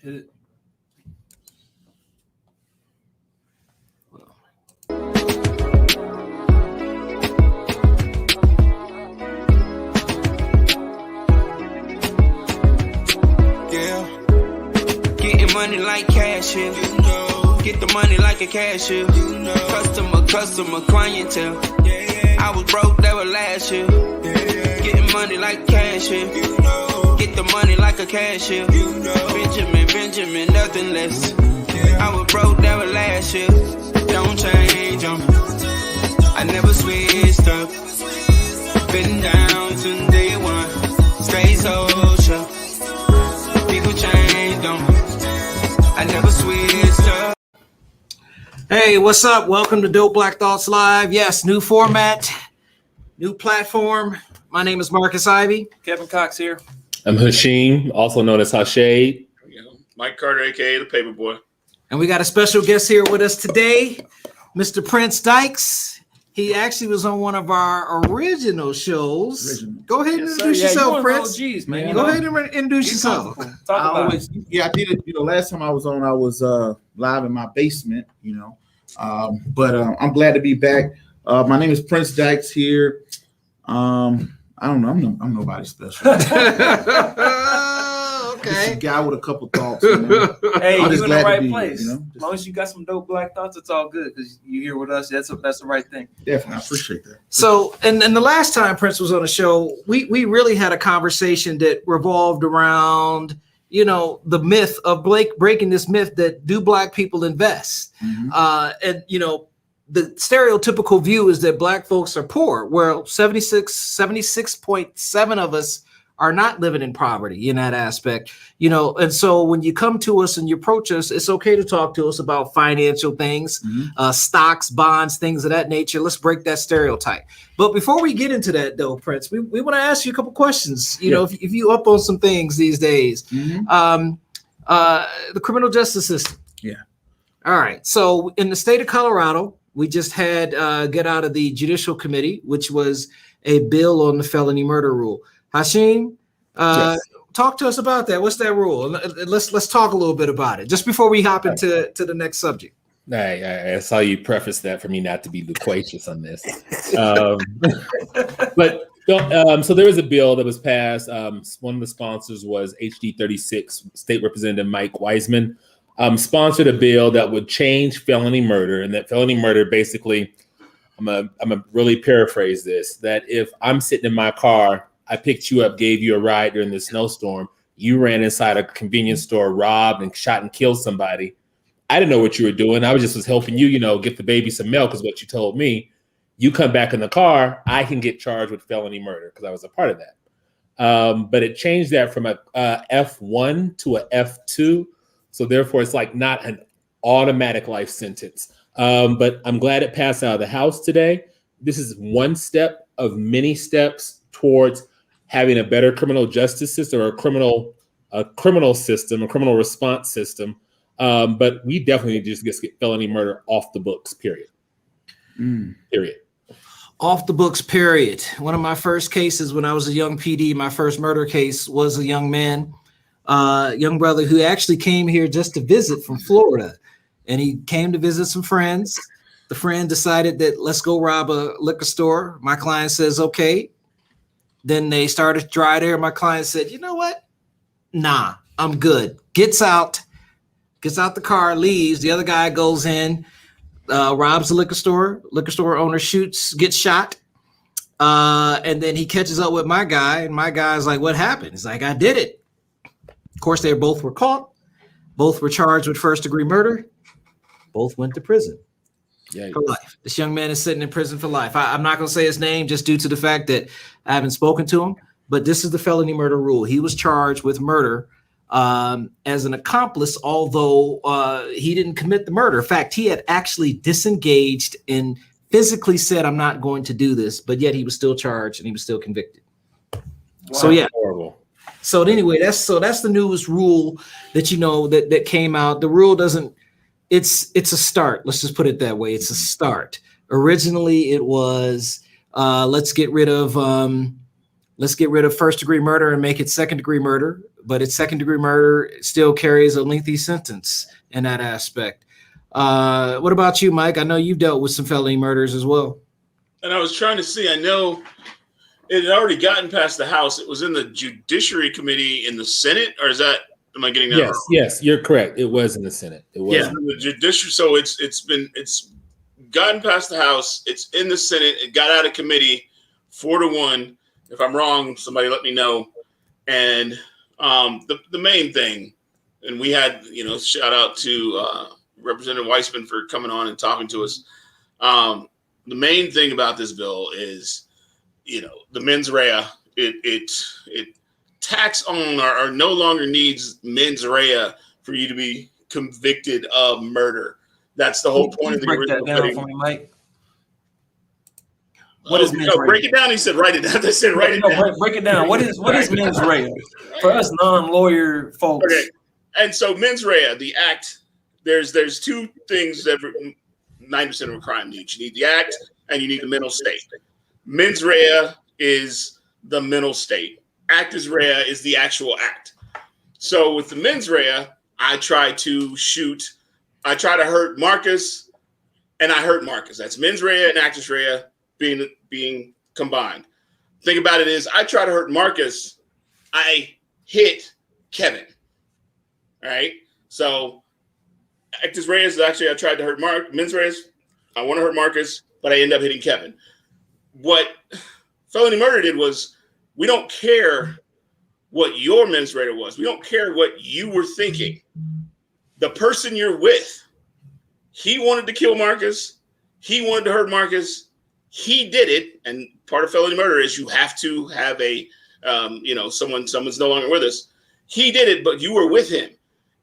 Hit it. Money like cashier, you know. Get the money like a cashier, you know. Customer, clientele. I was broke, that was last year. Getting money like cashier, you know. Get the money like a cashier, you know. Benjamin, nothing less. I was broke, that was last year. Don't change, I never switched up. Been down since day one. Stay social. People change, I never switched up. Hey, what's up? Welcome to Dope Black Thoughts Live. Yes, new format, new platform. My name is Marcus Ivy. Kevin Cox here. I'm Hashim, also known as Hashade. Mike Carter, aka the Paperboy. And we got a special guest here with us today, Mr. Prince Dykes. He actually was on one of our original shows. Go ahead and introduce yourself, Prince. OGs, man. Go ahead and introduce yourself. I did it. Last time I was on, I was live in my basement. But I'm glad to be back. My name is Prince Dykes here. I don't know. I'm nobody special. Okay. Just a guy with a couple thoughts. Hey, you're in the right be, place. As long as you got some dope black thoughts, it's all good because you're here with us. That's the right thing. Definitely, I appreciate that. So, and the last time Prince was on the show, we really had a conversation that revolved around, the myth of breaking this myth that do black people invest? Mm-hmm. And the stereotypical view is that black folks are poor. Well, 76.7 of us are not living in poverty in that aspect, and so when you come to us and you approach us, it's okay to talk to us about financial things, stocks, bonds, things of that nature. Let's break that stereotype. But before we get into that though, Prince, we want to ask you a couple questions. If you up on some things these days, the criminal justice system. Yeah. All right. So in the state of Colorado, we just had get out of the Judicial Committee, which was a bill on the felony murder rule. Hashim, Yes. Talk to us about that. What's that rule? Let's talk a little bit about it just before we hop into the next subject. I saw you preface that for me not to be loquacious on this. So there was a bill that was passed. One of the sponsors was HD 36, State Representative Mike Wiseman, sponsored a bill that would change felony murder. And that felony murder, basically, I'm gonna really paraphrase this, that if I'm sitting in my car, I picked you up, gave you a ride during the snowstorm, you ran inside a convenience store, robbed and shot and killed somebody. I didn't know what you were doing. I was helping you, get the baby some milk is what you told me. You come back in the car, I can get charged with felony murder because I was a part of that. But it changed that from a F1 to a F2. So therefore, it's like not an automatic life sentence. But I'm glad it passed out of the House today. This is one step of many steps towards having a better criminal justice system or a criminal system, a criminal response system. But we definitely need to just get felony murder off the books, period. Period. Off the books, period. One of my first cases when I was a young PD, my first murder case was a young man, young brother who actually came here just to visit from Florida. And he came to visit some friends. The friend decided that let's go rob a liquor store. My client says, okay. Then they started dry there. My client said, you know what? Nah, I'm good. Gets out the car, leaves. The other guy goes in, robs the liquor store. Liquor store owner gets shot. And then he catches up with my guy. And my guy's like, what happened? He's like, I did it. Of course, they both were caught. Both were charged with first degree murder. Both went to prison. Yeah, for life. This young man is sitting in prison for life. I'm not going to say his name just due to the fact that I haven't spoken to him, but this is the felony murder rule. He was charged with murder as an accomplice, although he didn't commit the murder. In fact, he had actually disengaged and physically said, I'm not going to do this, but yet he was still charged and he was still convicted. Wow. So yeah. Horrible. So anyway, that's the newest rule that that came out. The rule doesn't. It's a start. Let's just put it that way. It's a start. Originally, it was let's get rid of first degree murder and make it second degree murder. but it's second-degree murder. It still carries a lengthy sentence in that aspect. What about you, Mike? I know you've dealt with some felony murders as well. And I was trying to see, I know it had already gotten past the House. It was in the Judiciary Committee in the Senate, or is that, am I getting that wrong? Yes, you're correct. It was in the Senate. It was. Yeah, in the Judiciary. So it's gotten past the House. It's in the Senate. It got out of committee 4-1. If I'm wrong, somebody let me know. And the main thing, and we had, shout out to Representative Weissman for coming on and talking to us. The main thing about this bill is, the mens rea. It tax on or no longer needs mens rea for you to be convicted of murder. That's the whole point of the original. Break that down for me, Mike. What is mens rea? Break it down. He said, write it down. They said, write it down. Break it down. What is mens rea for us non-lawyer folks? Okay. And so mens rea, the act. There's two things that 90% of a crime needs. You need the act and you need the mental state. Mens rea is the mental state. Actus rea is the actual act. So with the mens rea, I try to hurt Marcus, and I hurt Marcus. That's mens rea and actus rea being combined. Thing about it is, I try to hurt Marcus, I hit Kevin. All right. So actus rea is actually I tried to hurt mens rea. I want to hurt Marcus, but I end up hitting Kevin. What felony murder did was, we don't care what your mens rea was. We don't care what you were thinking. The person you're with, he wanted to kill Marcus. He wanted to hurt Marcus. He did it. And part of felony murder is you have to have a, someone's no longer with us. He did it, but you were with him,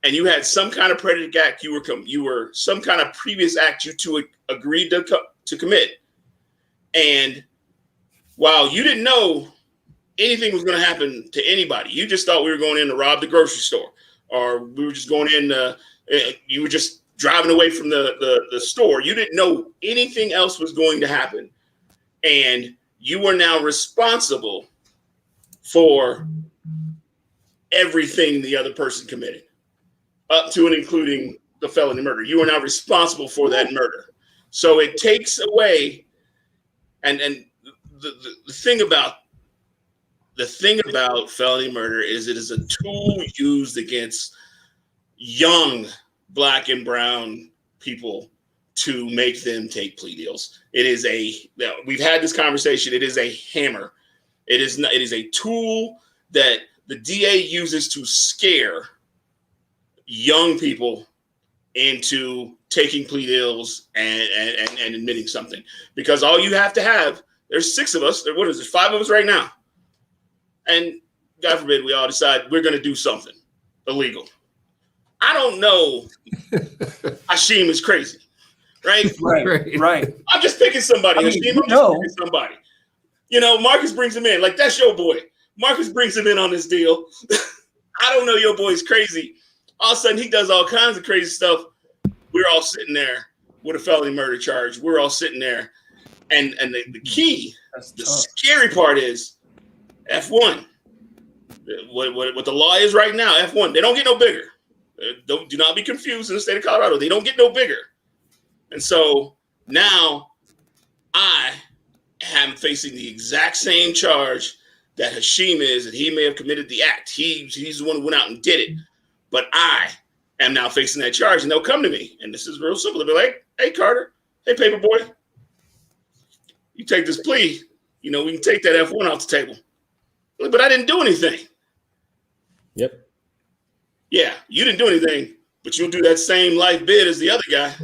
and you had some kind of predicate act. You were some kind of previous act you two agreed to commit. And while you didn't know anything was going to happen to anybody, you just thought we were going in to rob the grocery store, or we were just going in. You were just driving away from the store. You didn't know anything else was going to happen, and you were now responsible for everything the other person committed, up to and including the felony murder. You are now responsible for that murder. So it takes away, and the thing about felony murder is it is a tool used against young Black and brown people to make them take plea deals. We've had this conversation. It is a hammer. It is a tool that the DA uses to scare young people into taking plea deals and admitting something. Because all you have to have, there's 6 of us. What is it? 5 of us right now. And God forbid we all decide we're going to do something illegal. I don't know. Hashim is crazy, right? Right. I'm just picking somebody. Hashim, I'm just picking somebody. Marcus brings him in. Like, that's your boy. Marcus brings him in on this deal. I don't know, your boy's crazy. All of a sudden, he does all kinds of crazy stuff. We're all sitting there with a felony murder charge. We're all sitting there. And the key, the scary part is F1. What the law is right now, F1, they don't get no bigger. Do not be confused in the state of Colorado. They don't get no bigger. And so now I am facing the exact same charge that Hashim is, that he may have committed the act. He's the one who went out and did it. But I am now facing that charge, and they'll come to me. And this is real simple. They'll be like, hey, Carter, hey, paper boy, you take this plea, we can take that F1 off the table. But I didn't do anything. Yep. Yeah, you didn't do anything, but you'll do that same life bid as the other guy.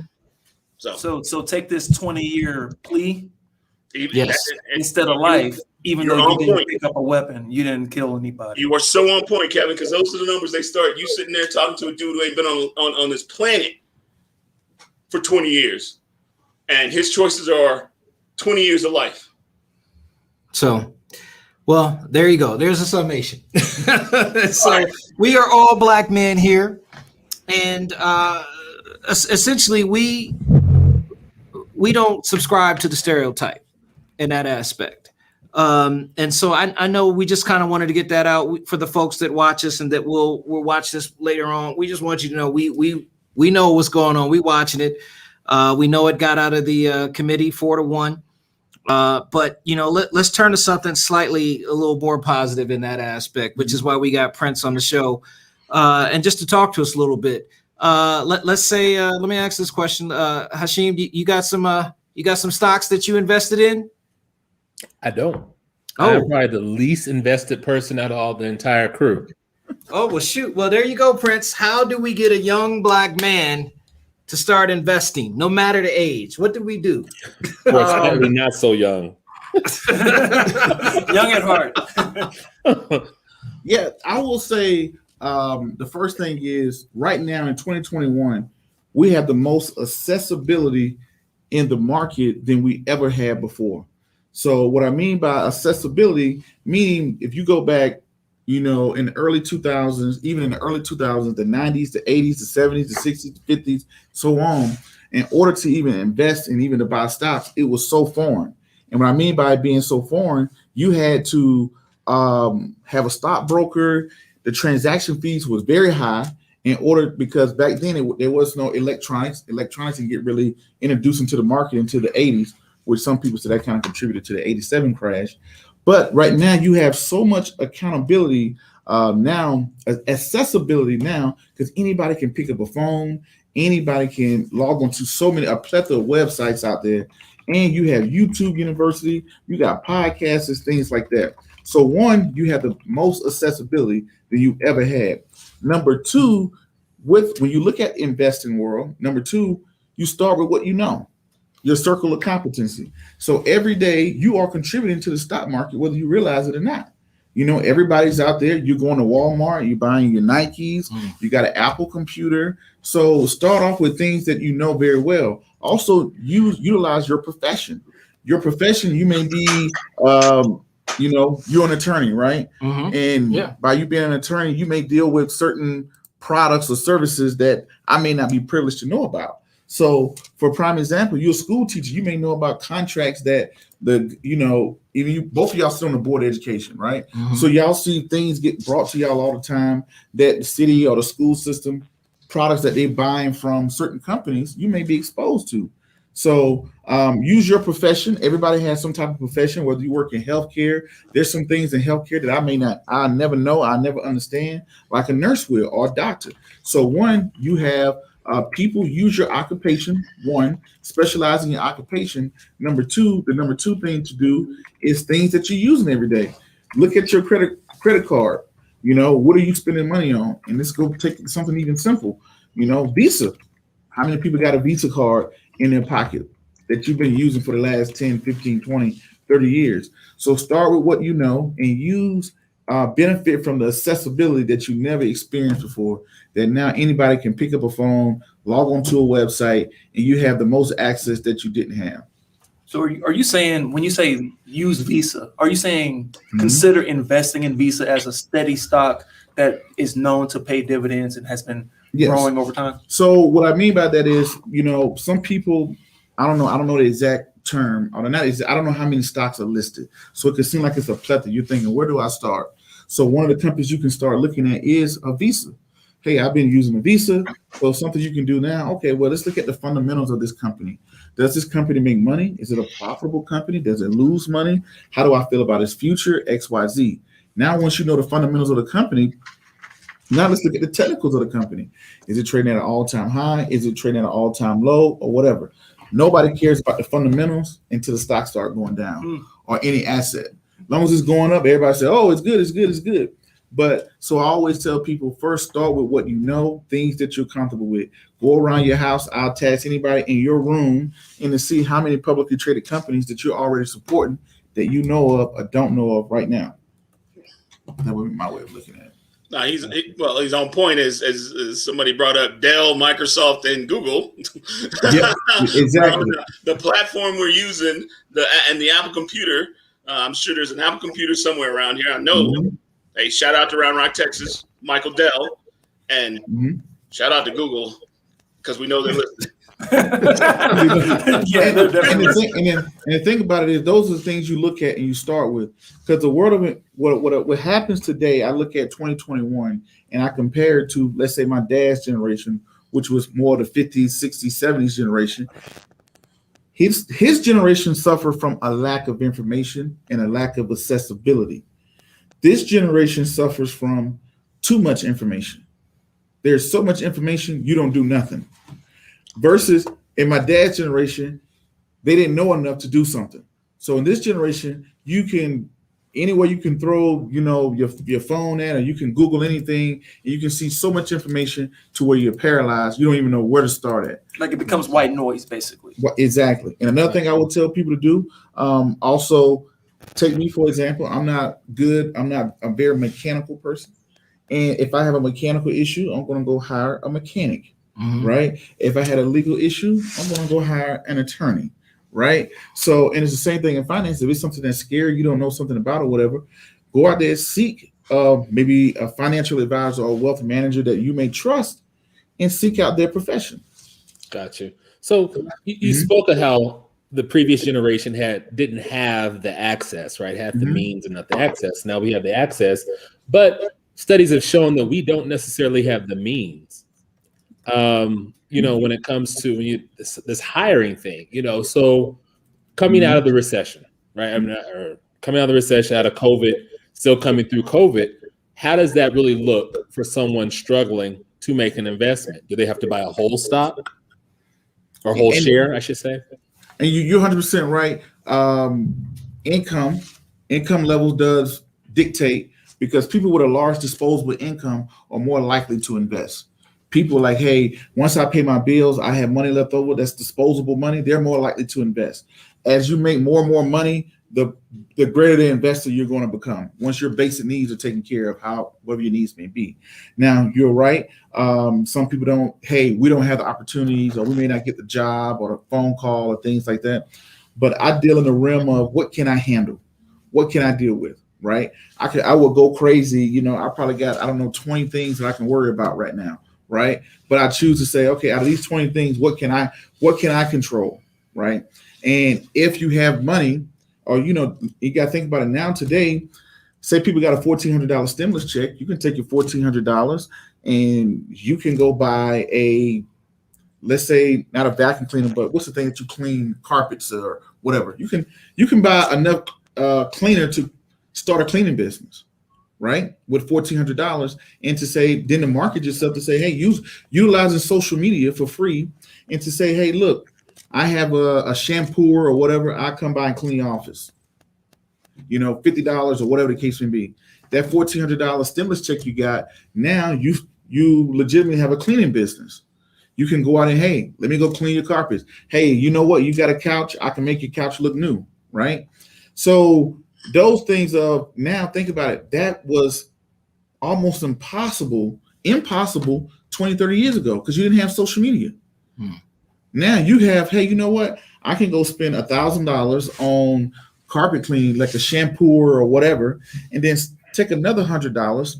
So take this 20-year plea. Yes. Instead of life, even though you didn't pick up a weapon, you didn't kill anybody. You are so on point, Kevin, because those are the numbers they start. You sitting there talking to a dude who ain't been on this planet for 20 years, and his choices are 20 years of life. So, well, there you go. There's a summation. So we are all Black men here, and essentially we don't subscribe to the stereotype in that aspect. And so I know we just kind of wanted to get that out for the folks that watch us and that we'll watch this later on. We just want you to know we know what's going on. We watching it. We know it got out of the committee 4-1. But let's turn to something slightly a little more positive in that aspect, which is why we got Prince on the show. And just to talk to us a little bit. Let's say let me ask this question. Hashim, you got some stocks that you invested in? I don't. Oh. I'm probably the least invested person out of all the entire crew. Oh, well, shoot. Well, there you go, Prince. How do we get a young black man to start investing, no matter the age? What do we do? Well, certainly not so young. Young at heart. Yeah, I will say the first thing is right now in 2021, we have the most accessibility in the market than we ever had before. So what I mean by accessibility, meaning if you go back, in the early 2000s, even in the early 2000s, the 90s, the 80s, the 70s, the 60s, the 50s, so on, in order to even invest and even to buy stocks, it was so foreign. And what I mean by it being so foreign, you had to have a stockbroker. The transaction fees was very high because back then there was no electronics. Electronics didn't get really introduced into the market until the 80s, which some people say that kind of contributed to the 87 crash. But right now you have so much accountability now, accessibility now, because anybody can pick up a phone, anybody can log on to a plethora of websites out there, and you have YouTube University, you got podcasts and things like that. So one, you have the most accessibility that you've ever had. Number two, when you look at investing world, number two, you start with what you know. Your circle of competency. So every day you are contributing to the stock market, whether you realize it or not. Everybody's out there. You're going to Walmart, you're buying your Nikes, you got an Apple computer. So start off with things that you know very well. Also, utilize your profession. Your profession, you may be, you're an attorney, right? Mm-hmm. And by you being an attorney, you may deal with certain products or services that I may not be privileged to know about. So for prime example, you're a school teacher, you may know about contracts that both of y'all sit on the board of education, right? Mm-hmm. So y'all see things get brought to y'all all the time that the city or the school system, products that they're buying from certain companies, you may be exposed to. So use your profession. Everybody has some type of profession, whether you work in healthcare. There's some things in healthcare that I never know, I never understand, like a nurse will or a doctor. So one, you have people use your occupation. One, specialize in your occupation. Number two, the number two thing to do is things that you're using every day. Look at your credit card. What are you spending money on? And let's go take something even simple. Visa. How many people got a Visa card in their pocket that you've been using for the last 10, 15, 20, 30 years? So start with what you know and use benefit from the accessibility that you never experienced before, that now anybody can pick up a phone, log onto a website, and you have the most access that you didn't have. So are you saying, when you say use Visa, are you saying consider investing in Visa as a steady stock that is known to pay dividends and has been growing over time? So what I mean by that is, some people, I don't know the exact term, or not exact, I don't know how many stocks are listed. So it can seem like it's a plethora. You're thinking, where do I start? So one of the companies you can start looking at is a Visa. Hey, I've been using a Visa. So something you can do now. Okay, well, let's look at the fundamentals of this company. Does this company make money? Is it a profitable company? Does it lose money? How do I feel about its future? X, Y, Z. Now, once you know the fundamentals of the company, now let's look at the technicals of the company. Is it trading at an all-time high? Is it trading at an all-time low, or whatever? Nobody cares about the fundamentals until the stock start going down or any asset. As long as it's going up, everybody says, oh, it's good, it's good, it's good. But so I always tell people, first start with what you know, things that you're comfortable with. Go around your house. I'll task anybody in your room and to see how many publicly traded companies that you're already supporting that you know of or don't know of right now. That would be my way of looking at it. No, he's on point as somebody brought up Dell, Microsoft, and Google. Yeah, exactly. The platform we're using, and the Apple computer. I'm sure there's an Apple computer somewhere around here. I know. Mm-hmm. Hey, shout out to Round Rock, Texas, Michael Dell, and shout out to Google because we know they're listening. Yeah, and, they're and, definitely. the thing about it is, those are the things you look at and you start with. Because the world of it, what happens today, I look at 2021 and I compare it to, let's say, my dad's generation, which was more the 50s, 60s, 70s generation. His generation suffered from a lack of information and a lack of accessibility. This generation suffers from too much information. There's so much information, you don't do nothing. Versus in my dad's generation, they didn't know enough to do something. So in this generation, you can, anywhere you can throw, your phone at, or you can Google anything, and you can see so much information to where you're paralyzed. You don't even know where to start at. Like it becomes white noise, basically. Exactly. And another thing I would tell people to do, also take me for example. I'm not a very mechanical person. And if I have a mechanical issue, I'm going to go hire a mechanic, right? If I had a legal issue, I'm going to go hire an attorney, right? So, and it's the same thing in finance. If it's something that's scary, you don't know something about or whatever, go out there, seek maybe a financial advisor or a wealth manager that you may trust, and seek out their profession. Got you. So you spoke of how the previous generation didn't have the access, right? Had the means and not the access. Now we have the access, but studies have shown that we don't necessarily have the means. When it comes to this hiring thing, so coming out of the recession, right? Coming out of the recession, out of COVID, still coming through COVID, how does that really look for someone struggling to make an investment? Do they have to buy a whole stock or whole share, I should say? And you're 100% right. Income levels does dictate, because people with a large disposable income are more likely to invest. People like, hey, once I pay my bills, I have money left over. That's disposable money. They're more likely to invest. As you make more and more money, the greater the investor you're going to become. Once your basic needs are taken care of, whatever your needs may be. Now, you're right. Some people we don't have the opportunities, or we may not get the job or the phone call or things like that. But I deal in the realm of, what can I handle? What can I deal with? Right? I will go crazy. I probably got, 20 things that I can worry about right now. Right. But I choose to say, okay, out of these 20 things, what can I control? Right. And if you have money, or, you got to think about it now. Today, say people got a $1,400 stimulus check. You can take your $1,400 and you can go buy let's say not a vacuum cleaner, but what's the thing that you clean carpets or whatever? You can buy enough cleaner to start a cleaning business, right? With $1,400, and to say, then to market yourself, to say, hey, utilizing social media for free, and to say, hey, look, I have a shampoo or whatever, I come by and clean your office, $50 or whatever the case may be. That $1,400 stimulus check you got, now you legitimately have a cleaning business. You can go out and, hey, let me go clean your carpets. Hey, you know what? You got a couch, I can make your couch look new, right? So those things now think about it. That was almost impossible 20, 30 years ago, because you didn't have social media. Now you have, hey, you know what? I can go spend $1,000 on carpet cleaning, like a shampoo or whatever, and then take another $100,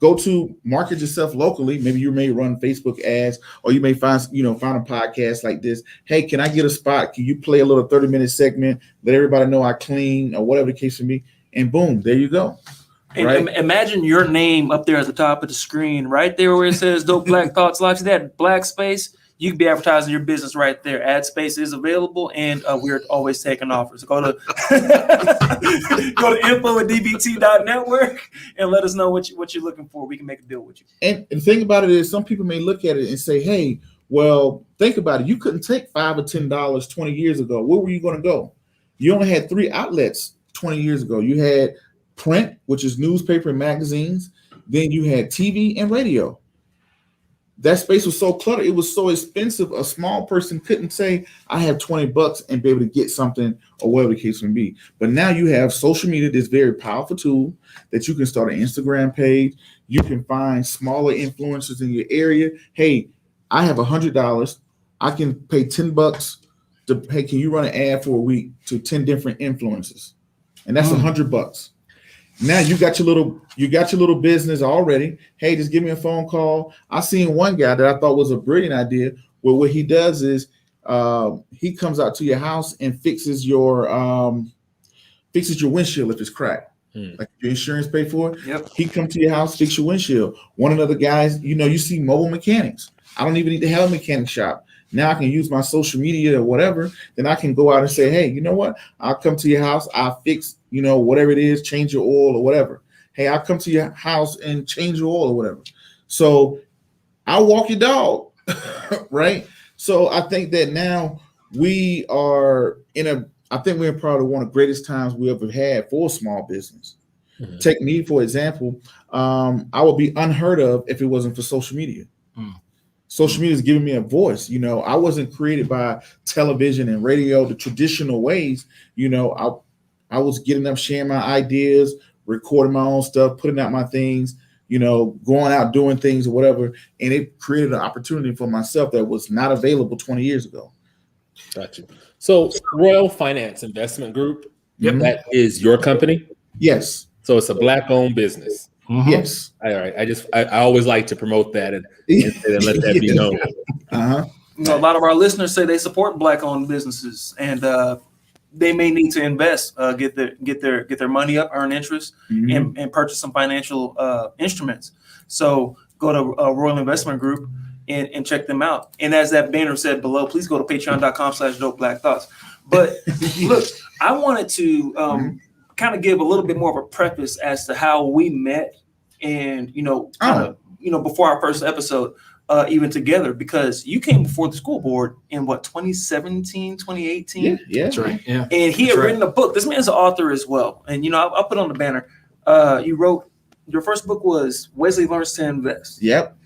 go to market yourself locally. Maybe you may run Facebook ads, or you may find a podcast like this. Hey, can I get a spot? Can you play a little 30-minute segment? Let everybody know I clean, or whatever the case may be. And boom, there you go. And right? Imagine your name up there at the top of the screen, right there where it says Dope Black Thoughts Live. See that black space? You can be advertising your business right there. Ad space is available, and we're always taking offers. So go to info@dbt.network and let us know what you're looking for. We can make a deal with you. And the thing about it is, some people may look at it and say, hey, well, think about it. You couldn't take $5 or $10 20 years ago. Where were you going to go? You only had 3 outlets 20 years ago. You had print, which is newspaper and magazines. Then you had TV and radio. That space was so cluttered. It was so expensive. A small person couldn't say, I have $20 and be able to get something, or whatever the case may be. But now you have social media, this very powerful tool that you can start an Instagram page. You can find smaller influencers in your area. Hey, I have $100. I can pay $10 to, hey, can you run an ad for a week to 10 different influencers? And that's $100. Now you got your little business already. Hey, just give me a phone call. I seen one guy that I thought was a brilliant idea, Well, what he does is he comes out to your house and fixes your windshield if it's cracked. Like your insurance paid for it. Yep. He come to your house, fix your windshield. One of the other guys, you see mobile mechanics. I don't even need to have a mechanic shop. Now I can use my social media or whatever. Then I can go out and say, hey, you know what? I'll come to your house. I'll fix, whatever it is, change your oil or whatever. Hey, I'll come to your house and change your oil or whatever. So I'll walk your dog, right? So I think that now we are I think we're probably one of the greatest times we ever had for small business. Mm-hmm. Take me, for example. I would be unheard of if it wasn't for social media. Social media is giving me a voice. I wasn't created by television and radio the traditional ways. I was getting up, sharing my ideas, recording my own stuff, putting out my things, going out doing things or whatever. And it created an opportunity for myself that was not available 20 years ago. Gotcha. So Royal Finance Investment Group, that is your company? Yes. So it's a Black-owned business. Mm-hmm. Yes. All right. I always like to promote that and let that be known. Uh-huh. A lot of our listeners say they support Black-owned businesses, and they may need to invest, get their money up, earn interest, and purchase some financial instruments. So go to Royal Investment Group and check them out. And as that banner said below, please go to patreon.com/dopeblackthoughts. But look, I wanted to kind of give a little bit more of a preface as to how we met and, before our first episode, even together, because you came before the school board in 2017, 2018? Yeah, that's right. Yeah. And he had written a book. This man's an author as well. And, I'll put on the banner. You wrote, your first book was Wesley Learns to Invest. Yep.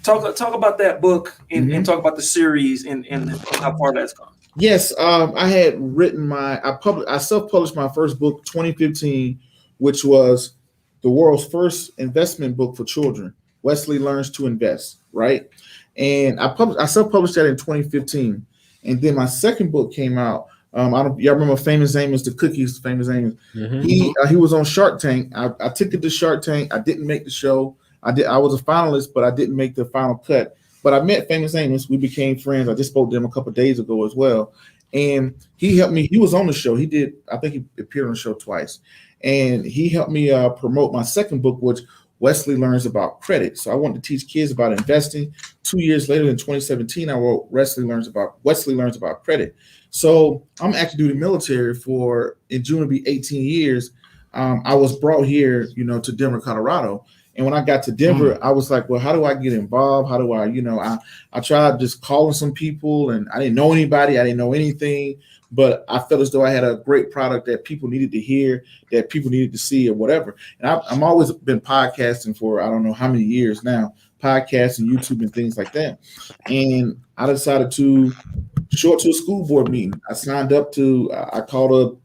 Talk about that book and talk about the series and how far that's gone. Yes, I had written I self-published my first book 2015, which was the world's first investment book for children. Wesley Learns to Invest, right? And I self-published that in 2015, and then my second book came out. Y'all remember Famous Amos, the cookies, Famous Amos. Mm-hmm. He was on Shark Tank. I took it to Shark Tank. I didn't make the show. I was a finalist, but I didn't make the final cut. But I met Famous Amos. We became friends. I just spoke to him a couple of days ago as well. And he helped me. He was on the show. I think he appeared on the show twice. And he helped me promote my second book, which Wesley Learns About Credit. So I wanted to teach kids about investing. 2 years later, in 2017, I wrote Wesley Learns About Credit. So I'm active duty military in June, it'll be 18 years. I was brought here, to Denver, Colorado. And when I got to Denver, I was like, well, how do I get involved? How do I tried just calling some people, and I didn't know anybody. I didn't know anything, but I felt as though I had a great product that people needed to hear, that people needed to see or whatever. And I'm always been podcasting for, I don't know how many years now, podcasting, YouTube and things like that. And I decided to show up to a school board meeting. I signed up I called up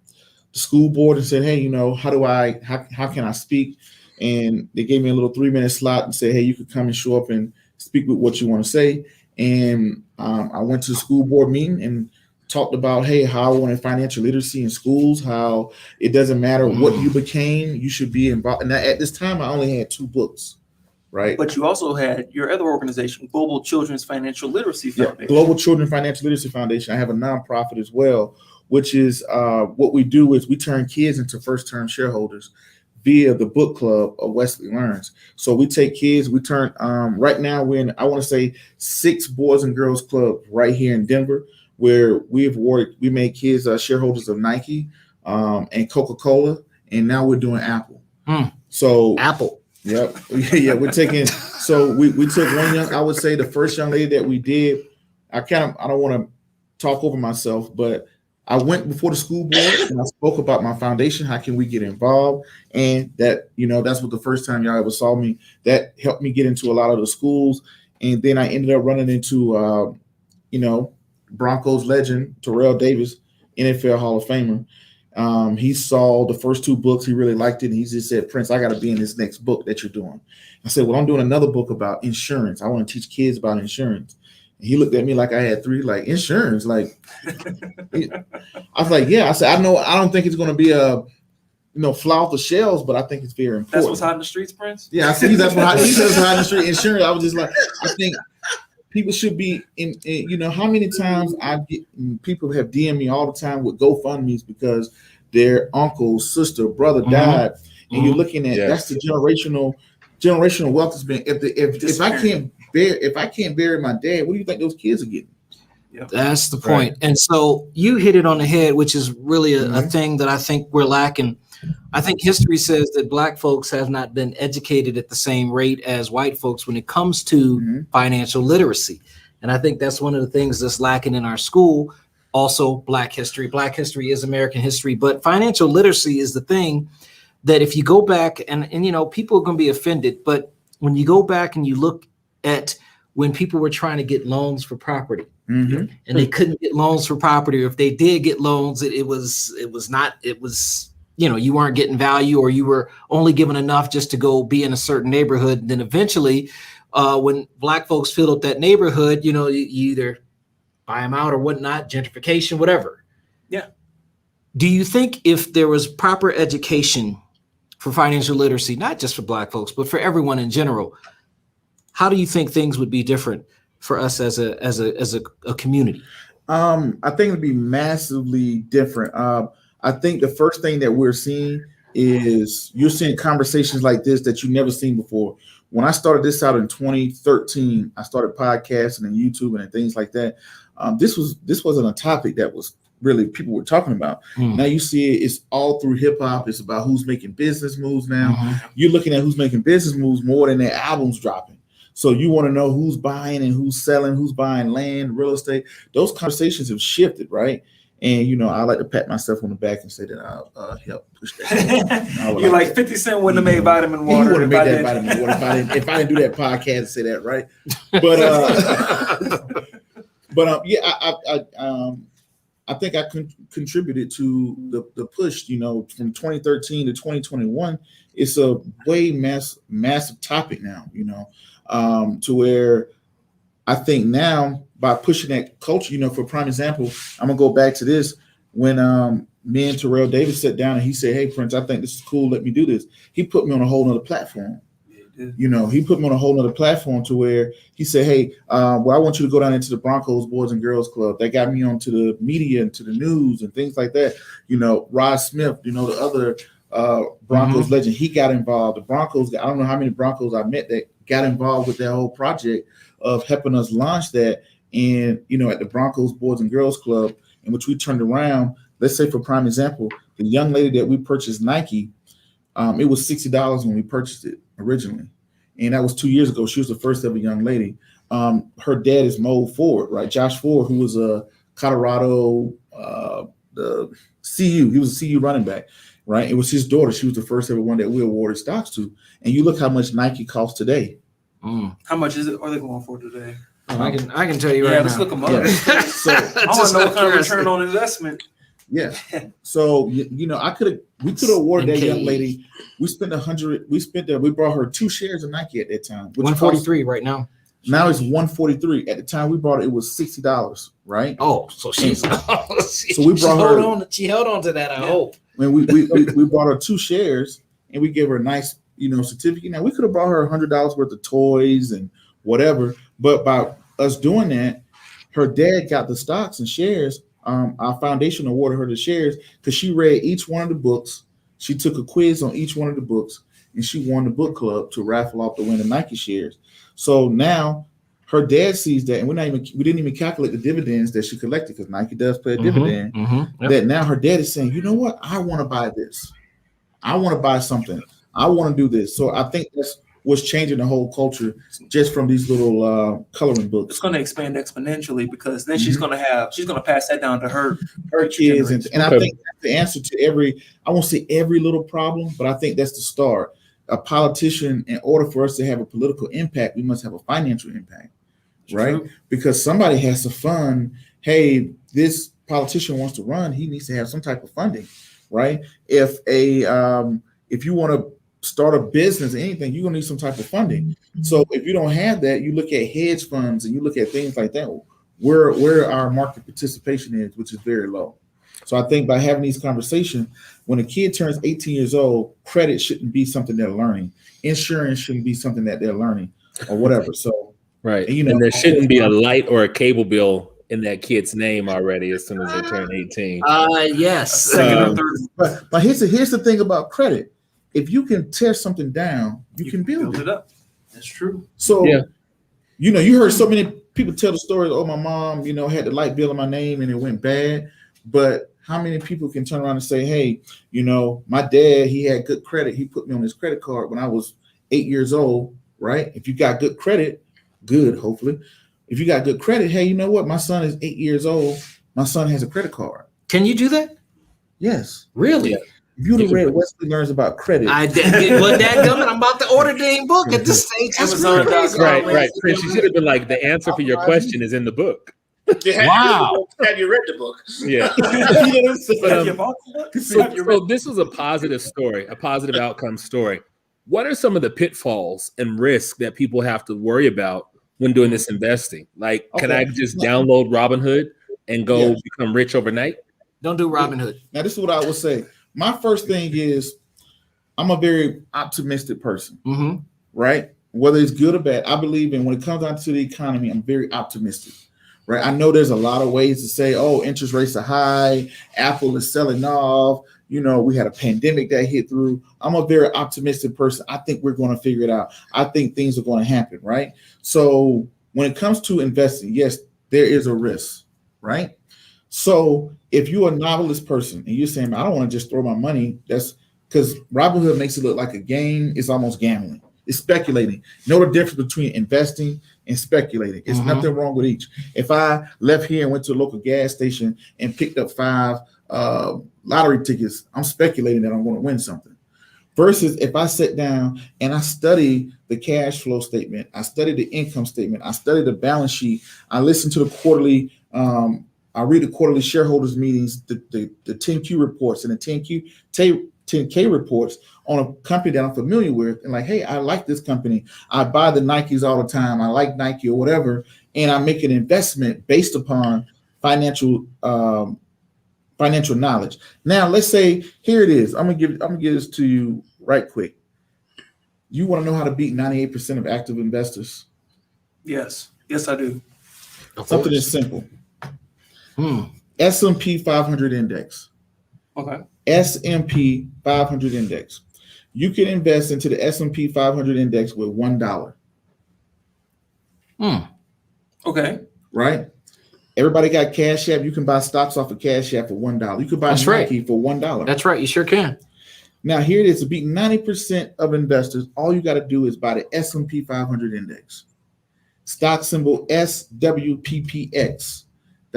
the school board and said, hey, how can I speak? And they gave me a little 3-minute slot and said, hey, you could come and show up and speak with what you want to say. And I went to the school board meeting and talked about, hey, how I wanted financial literacy in schools, how it doesn't matter what you became, you should be involved. And at this time, I only had 2 books, right? But you also had your other organization, Global Children's Financial Literacy Foundation. Yeah, Global Children Financial Literacy Foundation. I have a nonprofit as well, which is what we do is we turn kids into first-term shareholders via the book club of Wesley Learns. So we take kids, we turn, right now we're in, I want to say 6 boys and girls club right here in Denver, where we made kids shareholders of Nike and Coca-Cola, and now we're doing Apple. So Apple. Yep. Yeah, we're taking, so we took one I would say the first young lady that we did, I don't want to talk over myself, but I went before the school board and I spoke about my foundation. How can we get involved? And that, that's what the first time y'all ever saw me. That helped me get into a lot of the schools. And then I ended up running into, Broncos legend, Terrell Davis, NFL Hall of Famer. He saw the first 2 books. He really liked it. And he just said, Prince, I got to be in this next book that you're doing. I said, well, I'm doing another book about insurance. I want to teach kids about insurance. He looked at me like I had 3, like, insurance. Like, I was like, yeah. I said, I don't think it's going to be a, fly off the shelves, but I think it's very important. That's what's hot in the streets, Prince? Yeah, I see that's what's hot in the street, insurance. I was just like, I think people should be in, you know, how many times I get people have DM me all the time with GoFundMe's because their uncle, sister, brother died, and you're looking at that's the generational wealth has been. If I can't bury my dad, what do you think those kids are getting? Yep. That's the point. Right. And so you hit it on the head, which is really a thing that I think we're lacking. I think history says that Black folks have not been educated at the same rate as white folks when it comes to financial literacy. And I think that's one of the things that's lacking in our school. Also, Black history. Black history is American history, but financial literacy is the thing that if you go back and you know, people are going to be offended, but when you go back and you look at when people were trying to get loans for property, and they couldn't get loans for property, or if they did get loans, it was you know, you weren't getting value, or you were only given enough just to go be in a certain neighborhood. And then eventually, when Black folks filled up that neighborhood, you know, you either buy them out or whatnot, gentrification, whatever. Yeah. Do you think if there was proper education for financial literacy, not just for Black folks, but for everyone in general, how do you think things would be different for us as a community? I think it'd be massively different. I think the first thing that we're seeing is you're seeing conversations like this that you've never seen before. When I started this out in 2013, I started podcasting and YouTube and things like that. This wasn't a topic that was really people were talking about. Now you see it's all through hip hop. It's about who's making business moves now. You're looking at who's making business moves more than their albums dropping. So you want to know who's buying and who's selling, who's buying land, real estate. Those conversations have shifted, right? And, you know, I like to pat myself on the back and say that I'll help push that. You're like 50 Cent wouldn't have made vitamin water. He would have made that vitamin water if I didn't do that podcast and say that, right? But I think I contributed to the push, you know, from 2013 to 2021. It's a way massive topic now, you know, to where I think now by pushing that culture, you know, for prime example, I'm gonna go back to this when me and Terrell Davis sat down and he said, "Hey Prince, I think this is cool. Let me do this." He put me on a whole nother platform. You know, he put me on a whole nother platform to where he said, "Hey, well, I want you to go down into the Broncos Boys and Girls Club." That got me onto the media and to the news and things like that. You know, Rod Smith, you know, the other Broncos legend, he got involved. The Broncos, I don't know how many Broncos I met that got involved with that whole project of helping us launch that. And, you know, at the Broncos Boys and Girls Club, in which we turned around, let's say for prime example, the young lady that we purchased Nike, it was $60 when we purchased it originally. And that was 2 years ago. She was the first ever young lady. Her dad is Mo Ford, right? Josh Ford, who was a Colorado, the CU. He was a CU running back, right? It was his daughter. She was the first ever one that we awarded stocks to. And you look how much Nike costs today. How much is it? Are they going for today? I can tell you right now. Let's look them up. Yeah. So I want to know what kind of return on investment. Yeah. So you know, we could have awarded that young lady. We spent we brought her 2 shares of Nike at that time. 143 right now. Now it's 143. At the time we bought it, it was $60, right? Oh, so she's so we brought her. She held on to that. I hope. When we bought her 2 shares and we gave her a nice, you know, certificate. Now we could have bought her $100 worth of toys and whatever, but by us doing that, her dad got the stocks and shares. Our foundation awarded her the shares because she read each one of the books. She took a quiz on each one of the books, and she won the book club to raffle off to win the Nike shares. So now her dad sees that, and we didn't even calculate the dividends that she collected because Nike does pay a dividend. Yep. That now her dad is saying, you know what? I want to buy this. I want to buy something. I want to do this. So I think that's what's changing the whole culture just from these little coloring books. It's going to expand exponentially because then she's going to pass that down to her kids. And I think that's the answer to I won't say every little problem, but I think that's the start. A politician, in order for us to have a political impact, we must have a financial impact, right? True. Because somebody has to fund, hey, this politician wants to run, he needs to have some type of funding, right? If you want to start a business or anything, you're gonna need some type of funding. So if you don't have that, you look at hedge funds and you look at things like that, where our market participation is, which is very low. So I think by having these conversations, when a kid turns 18 years old, credit shouldn't be something they're learning. Insurance shouldn't be something that they're learning or whatever. So Right. And, you know, and there shouldn't be a light or a cable bill in that kid's name already as soon as they turn 18. Yes. Second or third. But here's the thing about credit. If you can tear something down, you can build it up. That's true. So, Yeah. you know, you heard so many people tell the story. Oh, my mom, you know, had the light bill in my name and it went bad. But how many people can turn around and say, hey, you know, my dad, he had good credit. He put me on his credit card when I was 8 years old, right? If you got good credit, good, hopefully. If you got good credit, hey, you know what? My son is 8 years old. My son has a credit card. Can you do that? Yes. Really? Yeah. If you'd have read Wesley Learns About Credit. I did. Well, dadgummit, I'm about to order the dang book at this stage. That's really crazy. Right. Chris, you should have been like, the answer for your question is in the book. Wow. Have you read the book? Yeah. So this was a positive story, a positive outcome story. What are some of the pitfalls and risks that people have to worry about when doing this investing? Like, can I just download Robinhood and go become rich overnight? Don't do Robinhood. Now, this is what I would say. My first thing is I'm a very optimistic person, right? Whether it's good or bad, I believe in when it comes down to the economy, I'm very optimistic, right? I know there's a lot of ways to say, oh, interest rates are high, Apple is selling off, you know, we had a pandemic that hit through. I'm a very optimistic person. I think we're going to figure it out. I think things are going to happen, right? So when it comes to investing, yes, there is a risk, right? So if you're a novelist person and you're saying, I don't want to just throw my money, that's because Robinhood makes it look like a game. It's almost gambling. It's speculating. Know the difference between investing and speculating. It's nothing wrong with each. If I left here and went to a local gas station and picked up 5 lottery tickets, I'm speculating that I'm going to win something. Versus if I sit down and I study the cash flow statement, I study the income statement, I study the balance sheet, I listen to the quarterly, I read the quarterly shareholders meetings, the 10Q reports and the 10K reports on a company that I'm familiar with, and like, hey, I like this company. I buy the Nikes all the time. I like Nike or whatever, and I make an investment based upon financial knowledge. Now, let's say here it is. I'm gonna give this to you right quick. You want to know how to beat 98% of active investors? Yes, I do. Something that's simple. S&P 500 index. Okay. S&P 500 index. You can invest into the S&P 500 index with $1. Okay. Right? Everybody got Cash App. You can buy stocks off of Cash App for $1. You can buy Nike for $1. That's right. You sure can. Now, here it is. To beat 90% of investors, all you got to do is buy the S&P 500 index. Stock symbol SWPPX.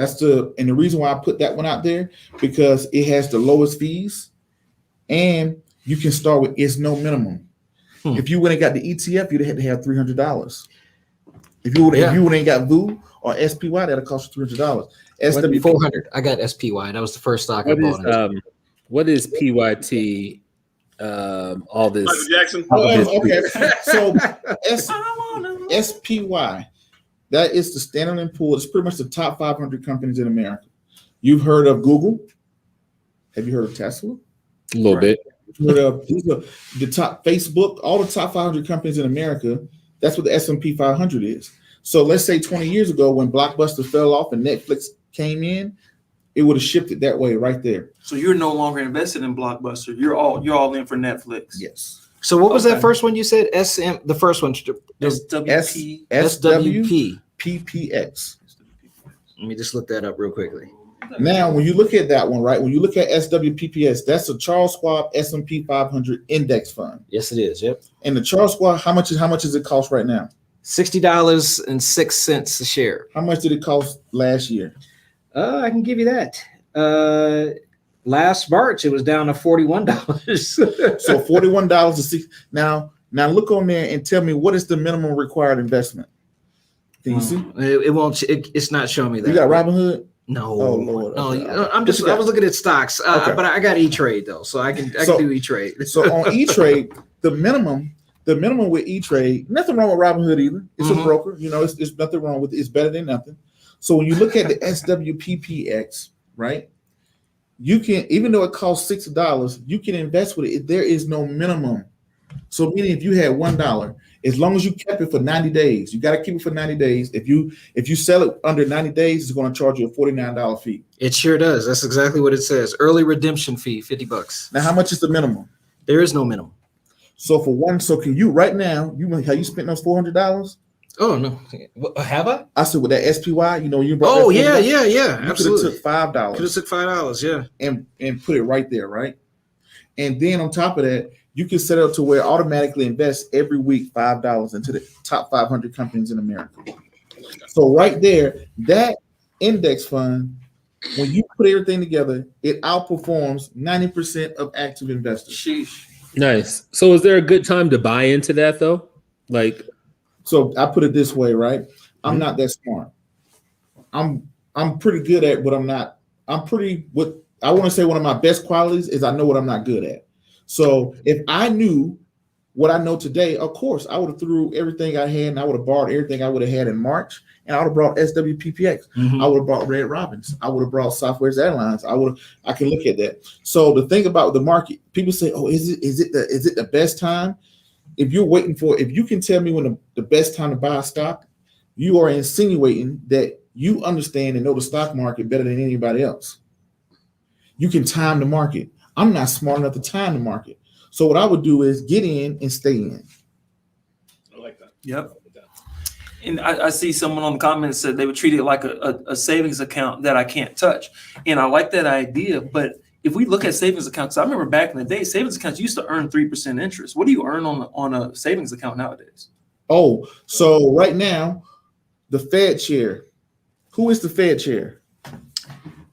And the reason why I put that one out there, because it has the lowest fees and you can start with it's no minimum. If you went and got the ETF, you'd have to have $300. If you would ain't got VU or SPY, that'll cost you $300. SW 400. I got SPY. That was the first stock I bought. What is PYT? All this. Michael Jackson. Okay. So SPY. That is the Standard & Poor's. It's pretty much the top 500 companies in America. You've heard of Google. Have you heard of Tesla? A little bit. You've heard of the top Facebook, all the top 500 companies in America. That's what the S&P 500 is. So let's say 20 years ago when Blockbuster fell off and Netflix came in, it would have shifted that way right there. So you're no longer invested in Blockbuster. You're all in for Netflix. Yes. So what was that first one you said? The first one. SWPPX. Let me just look that up real quickly. Now, when you look at that one, right? When you look at SWPPX, that's a Charles Schwab S&P 500 index fund. Yes, it is. Yep. And the Charles Schwab, how much does it cost right now? $60.06 a share. How much did it cost last year? I can give you that. Last March, it was down to $41. So $41 to 6. Now look on there and tell me what is the minimum required investment. Can you see? It won't. It's not showing me that. You got Robinhood? No. Oh Lord. No. Okay. I was looking at stocks, but I got E-Trade though, so I can do E-Trade. So on E-Trade, the minimum with E-Trade, nothing wrong with Robinhood either. It's a broker. You know, it's nothing wrong with it. It's better than nothing. So when you look at the SWPPX, right? You can, even though it costs $6, you can invest with it. There is no minimum. So meaning if you had $1 As long as you kept it for 90 days, you got to keep it for 90 days. If you sell it under 90 days, it's going to charge you a $49 fee. It sure does. That's exactly what it says. Early redemption fee, $50. Now, how much is the minimum? There is no minimum. So can you right now? Have you spent those $400? Oh no, have I? I said with that SPY, you brought. Oh that yeah. You Absolutely. could have took $5. Could have took $5. Yeah. And put it right there, right? And then on top of that, you can set it up to where it automatically invests every week $5 into the top 500 companies in America. So right there, that index fund, when you put everything together, it outperforms 90% of active investors. Sheesh. Nice. So is there a good time to buy into that though? Like, so I put it this way, right? I'm not that smart. I'm pretty good at what I'm not. I want to say one of my best qualities is I know what I'm not good at. So if I knew what I know today, of course, I would have threw everything I had and I would have borrowed everything I would have had in March, and I would have brought SWPPX. Mhm. I would have brought Red Robins. I would have brought Southwest Airlines. I can look at that. So the thing about the market, people say, "Oh, is it the best time?" If you can tell me when the best time to buy a stock, you are insinuating that you understand and know the stock market better than anybody else. You can time the market. I'm not smart enough to time the market. So what I would do is get in and stay in. I like that. Yep. And I see someone on the comments said they would treat it like a savings account that I can't touch. And I like that idea. But if we look at savings accounts, I remember back in the day, savings accounts used to earn 3% interest. What do you earn on a savings account nowadays? Oh, so right now, the Fed chair. Who is the Fed chair?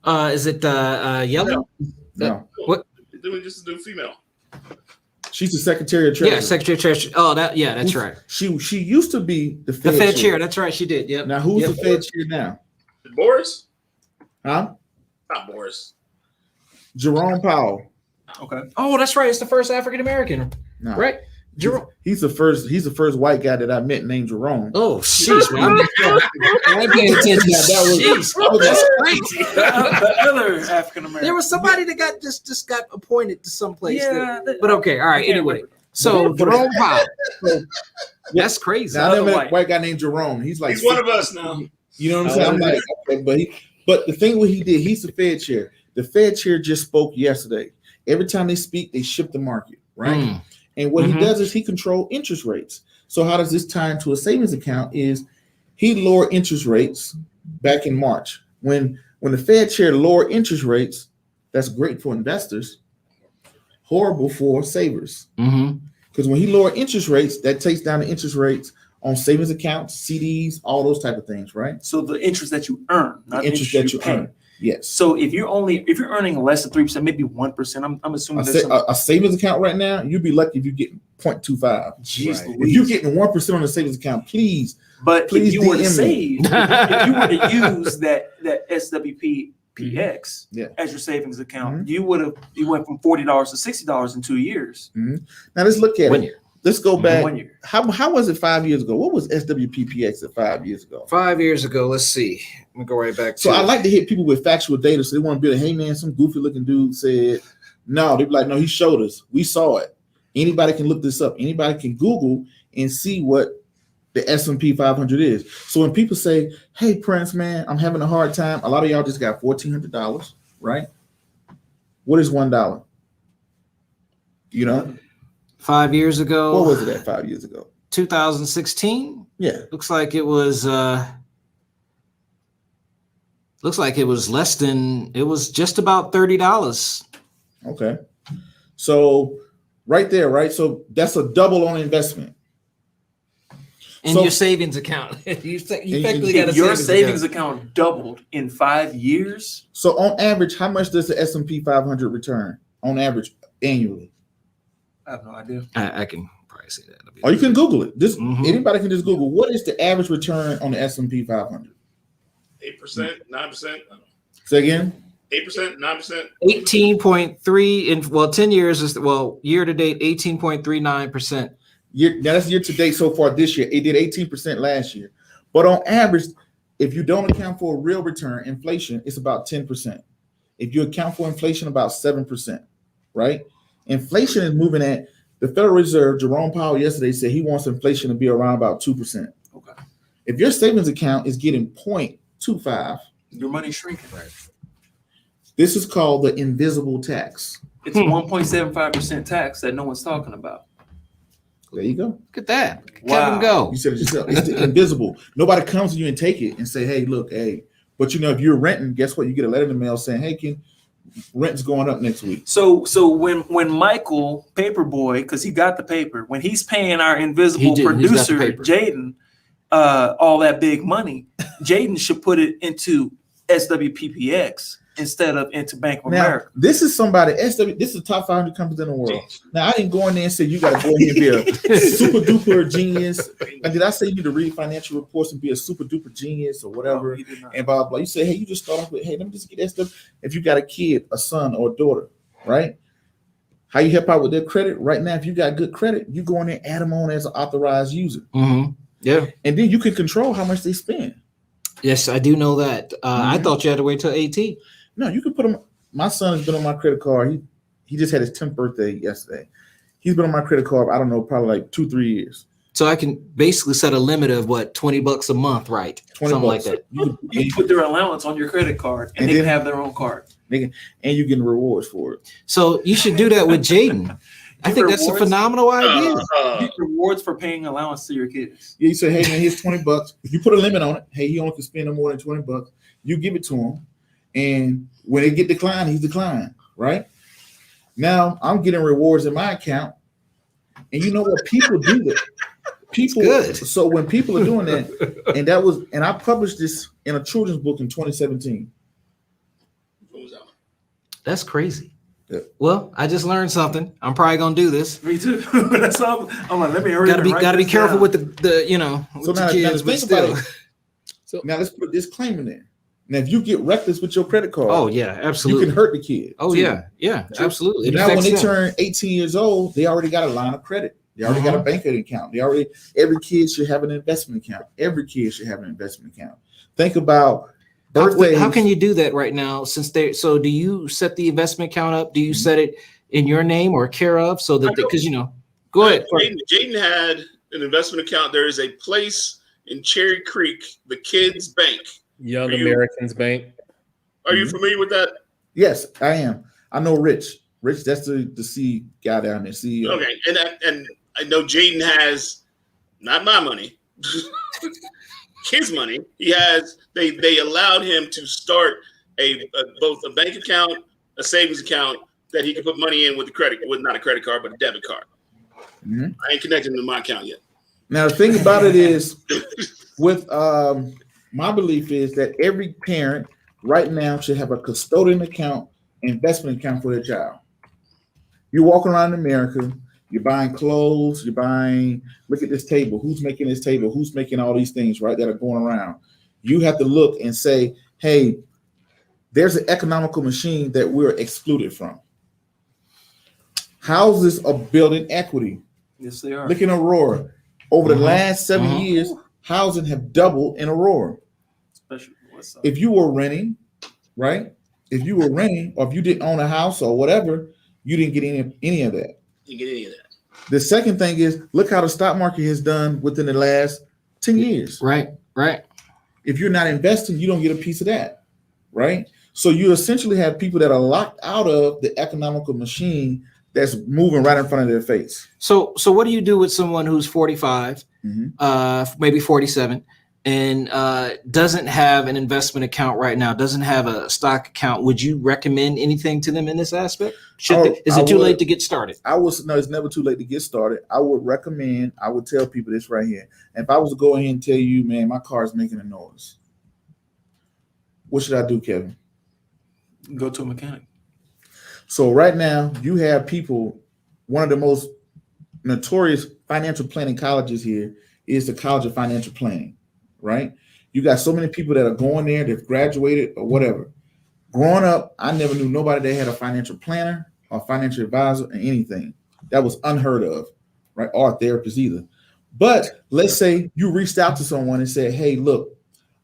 Is it Yellow? No. What? Then we just do female. She's the Secretary of Treasury. Yeah, Secretary of Treasury. Oh, that's right. She used to be the The Fed, Fed chair. That's right. She did. Yep. Now who's Yep. the Fed chair now? Boris? Huh? Not Boris. Jerome Powell. Okay. Oh, that's right. It's the first African American, No. right? Jerome. He's the first white guy that I met named Jerome. Oh, sheesh, man. I'm paying attention. That's crazy. Other African American. There was somebody that just got appointed to some place. Yeah, But okay, all right. Anyway, so Jerome Powell. That's crazy. Now I never met a white. white guy named Jerome. He's like He's one of us now. You know what I'm saying? I'm like, okay, but the thing what he did, he's the Fed chair. The Fed chair just spoke yesterday. Every time they speak, they shift the market, right? And what he does is he controls interest rates. So how does this tie into a savings account? Is he lowered interest rates back in March. When the Fed chair lowered interest rates, that's great for investors, horrible for savers. Because when he lowered interest rates, that takes down the interest rates on savings accounts, CDs, all those type of things, right? So the interest that you earn, not The interest that you pay. earn. Yes. So if you're earning less than 3%, maybe 1%, I'm assuming there's some. A savings account right now, you'd be lucky if you get 0.25. Jeez Right. Louise. If you're getting 1% on the savings account, please. But Please if you were to DM me. save, if you were to use that SWPPX as your savings account, you went from $40 to $60 in 2 years. Now let's look at 1 it. year. Let's go back. 1 year. How was it 5 years ago? What was SWPPX at 5 years ago? 5 years ago, let's see. Let me go right back to So I like to hit people with factual data. So they want to be like, hey man, some goofy looking dude said, no, they'd be like, no, he showed us. We saw it. Anybody can look this up. Anybody can Google and see what the S&P 500 is. So when people say, hey Prince, man, I'm having a hard time. A lot of y'all just got $1,400, right? What is $1? You know? 5 years ago. What was it at 5 years ago? 2016. Yeah. Looks like it was less than, it was just about $30. Okay. So right there, right? So that's a double on investment. In So- your savings account. You effectively got a Your savings savings account doubled in 5 years. So on average, how much does the S&P 500 return on average annually? I have no idea. I can probably say that. Or you can Google it. This Mhm. Anybody can just Google what is the average return on the S&P 500. 8%, 9%. Say again. 8%, 9%. 18.3 in 10 years is year to date 18.39%. Now that's year to date so far this year. It did 18% last year. But on average, if you don't account for a real return, inflation, it's about 10%. If you account for inflation, about 7%, right? Inflation is moving at The Federal Reserve, Jerome Powell yesterday said he wants inflation to be around about 2%. Okay. If your savings account is getting 0.25, your money's shrinking. Right. This is called the invisible tax. It's 1.75% tax that no one's talking about. There you go. Look at that. Wow. Kevin, go. You said it yourself. It's the invisible. Nobody comes to you and take it and say, hey, look, hey. But you know, if you're renting, guess what? You get a letter in the mail saying, hey, rent's going up next week. So when Michael, Paperboy, because he got the paper, when he's paying our invisible producer, Jaden, all that big money, Jaden should put it into SWPPX instead of into Bank of America. This is somebody, this is the top 500 companies in the world. Now, I didn't go in there and say, you got to go in here and be a super duper genius. And did I say you need to read financial reports and be a super duper genius or whatever? No, and blah, blah. You say, hey, you just start off with, hey, let me just get that stuff. If you got a kid, a son or a daughter, right? How you help out with their credit? Right now, if you got good credit, you go in there and add them on as an authorized user. Mm-hmm. Yeah. And then you can control how much they spend. Yes, I do know that. I thought you had to wait till 18. No, you can put them. My son has been on my credit card. He just had his 10th birthday yesterday. He's been on my credit card, I don't know, probably like 2-3 years. So I can basically set a limit of what, $20 a month, right? Something like that. You put their allowance on your credit card and they can have their own card. And you get rewards for it. So you should do that with Jaden. I think that's a phenomenal idea. You get rewards for paying allowance to your kids. Yeah, you say, hey man, here's $20. If you put a limit on it, hey, he only can spend no more than $20. You give it to him. And when it get declined, he's declined, right? Now I'm getting rewards in my account. And you know what? People do that. People good. So when people are doing that, and I published this in a children's book in 2017. That's crazy. Yeah. Well, I just learned something. I'm probably gonna do this. Me too. That's all. I'm like, let me hurry. Gotta be careful with the So now, kids, think about it. So now let's put a disclaimer there. Now, if you get reckless with your credit card, oh yeah, absolutely, you can hurt the kid. Oh too. Yeah, absolutely. Now, when they turn 18 years old, they already got a line of credit. They already got a banking account. Every kid should have an investment account. Every kid should have an investment account. Think about birthdays. How can you do that right now? So do you set the investment account up? Do you set it in your name or care of so that because go ahead. Jaden had an investment account. There is a place in Cherry Creek, the kids' bank. Young Americans Bank. Are you familiar with that? Yes, I am. I know Rich. Rich, that's the C guy down there, CEO. Okay, and I know Jaden has not my money, his money. He has. They allowed him to start both a bank account, a savings account that he could put money in with not a credit card, but a debit card. Mm-hmm. I ain't connected him to my account yet. Now the thing about it is, with my belief is that every parent right now should have a custodian account, investment account for their child. You're walking around in America, you're buying clothes, look at this table. Who's making this table? Who's making all these things, right, that are going around? You have to look and say, hey, there's an economical machine that we're excluded from. Houses are building equity. Yes, they are. Look in Aurora. Over the last 7 years, housing have doubled in Aurora. If you were renting, right? If you were renting, or if you didn't own a house or whatever, you didn't get any of that. You get any of that. The second thing is, look how the stock market has done within the last 10 years. Right. If you're not investing, you don't get a piece of that, right? So you essentially have people that are locked out of the economical machine that's moving right in front of their face. So what do you do with someone who's 45, maybe 47, and doesn't have an investment account right now, doesn't have a stock account? Would you recommend anything to them in this aspect? Is it too late to get started? No, it's never too late to get started. I would tell people this right here. If I was to go ahead and tell you, man, my car is making a noise, what should I do, Kevin? Go to a mechanic. So right now you have people, one of the most notorious financial planning colleges here is the College of Financial Planning, right? You got so many people that are going there, they've graduated or whatever. Growing up, I never knew nobody that had a financial planner or financial advisor or anything. That was unheard of, right? Or a therapist either. But let's say you reached out to someone and said, hey, look,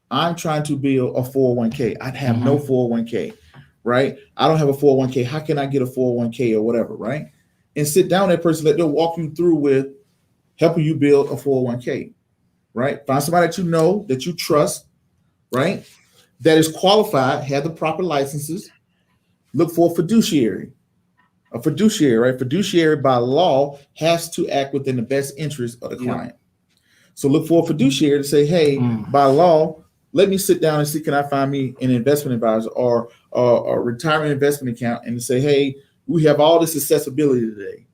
I'm trying to build a 401k. I'd have no 401k. Right? I don't have a 401k. How can I get a 401k or whatever, right? and sit down with that person, let them walk you through with helping you build a 401k, right? Find somebody that you know, that you trust, right? That is qualified, have the proper licenses. Look for a fiduciary. A fiduciary, right? Fiduciary by law has to act within the best interest of the client. So look for a fiduciary to say, hey, by law, let me sit down and see, can I find me an investment advisor or a retirement investment account, and to say, hey, we have all this accessibility today.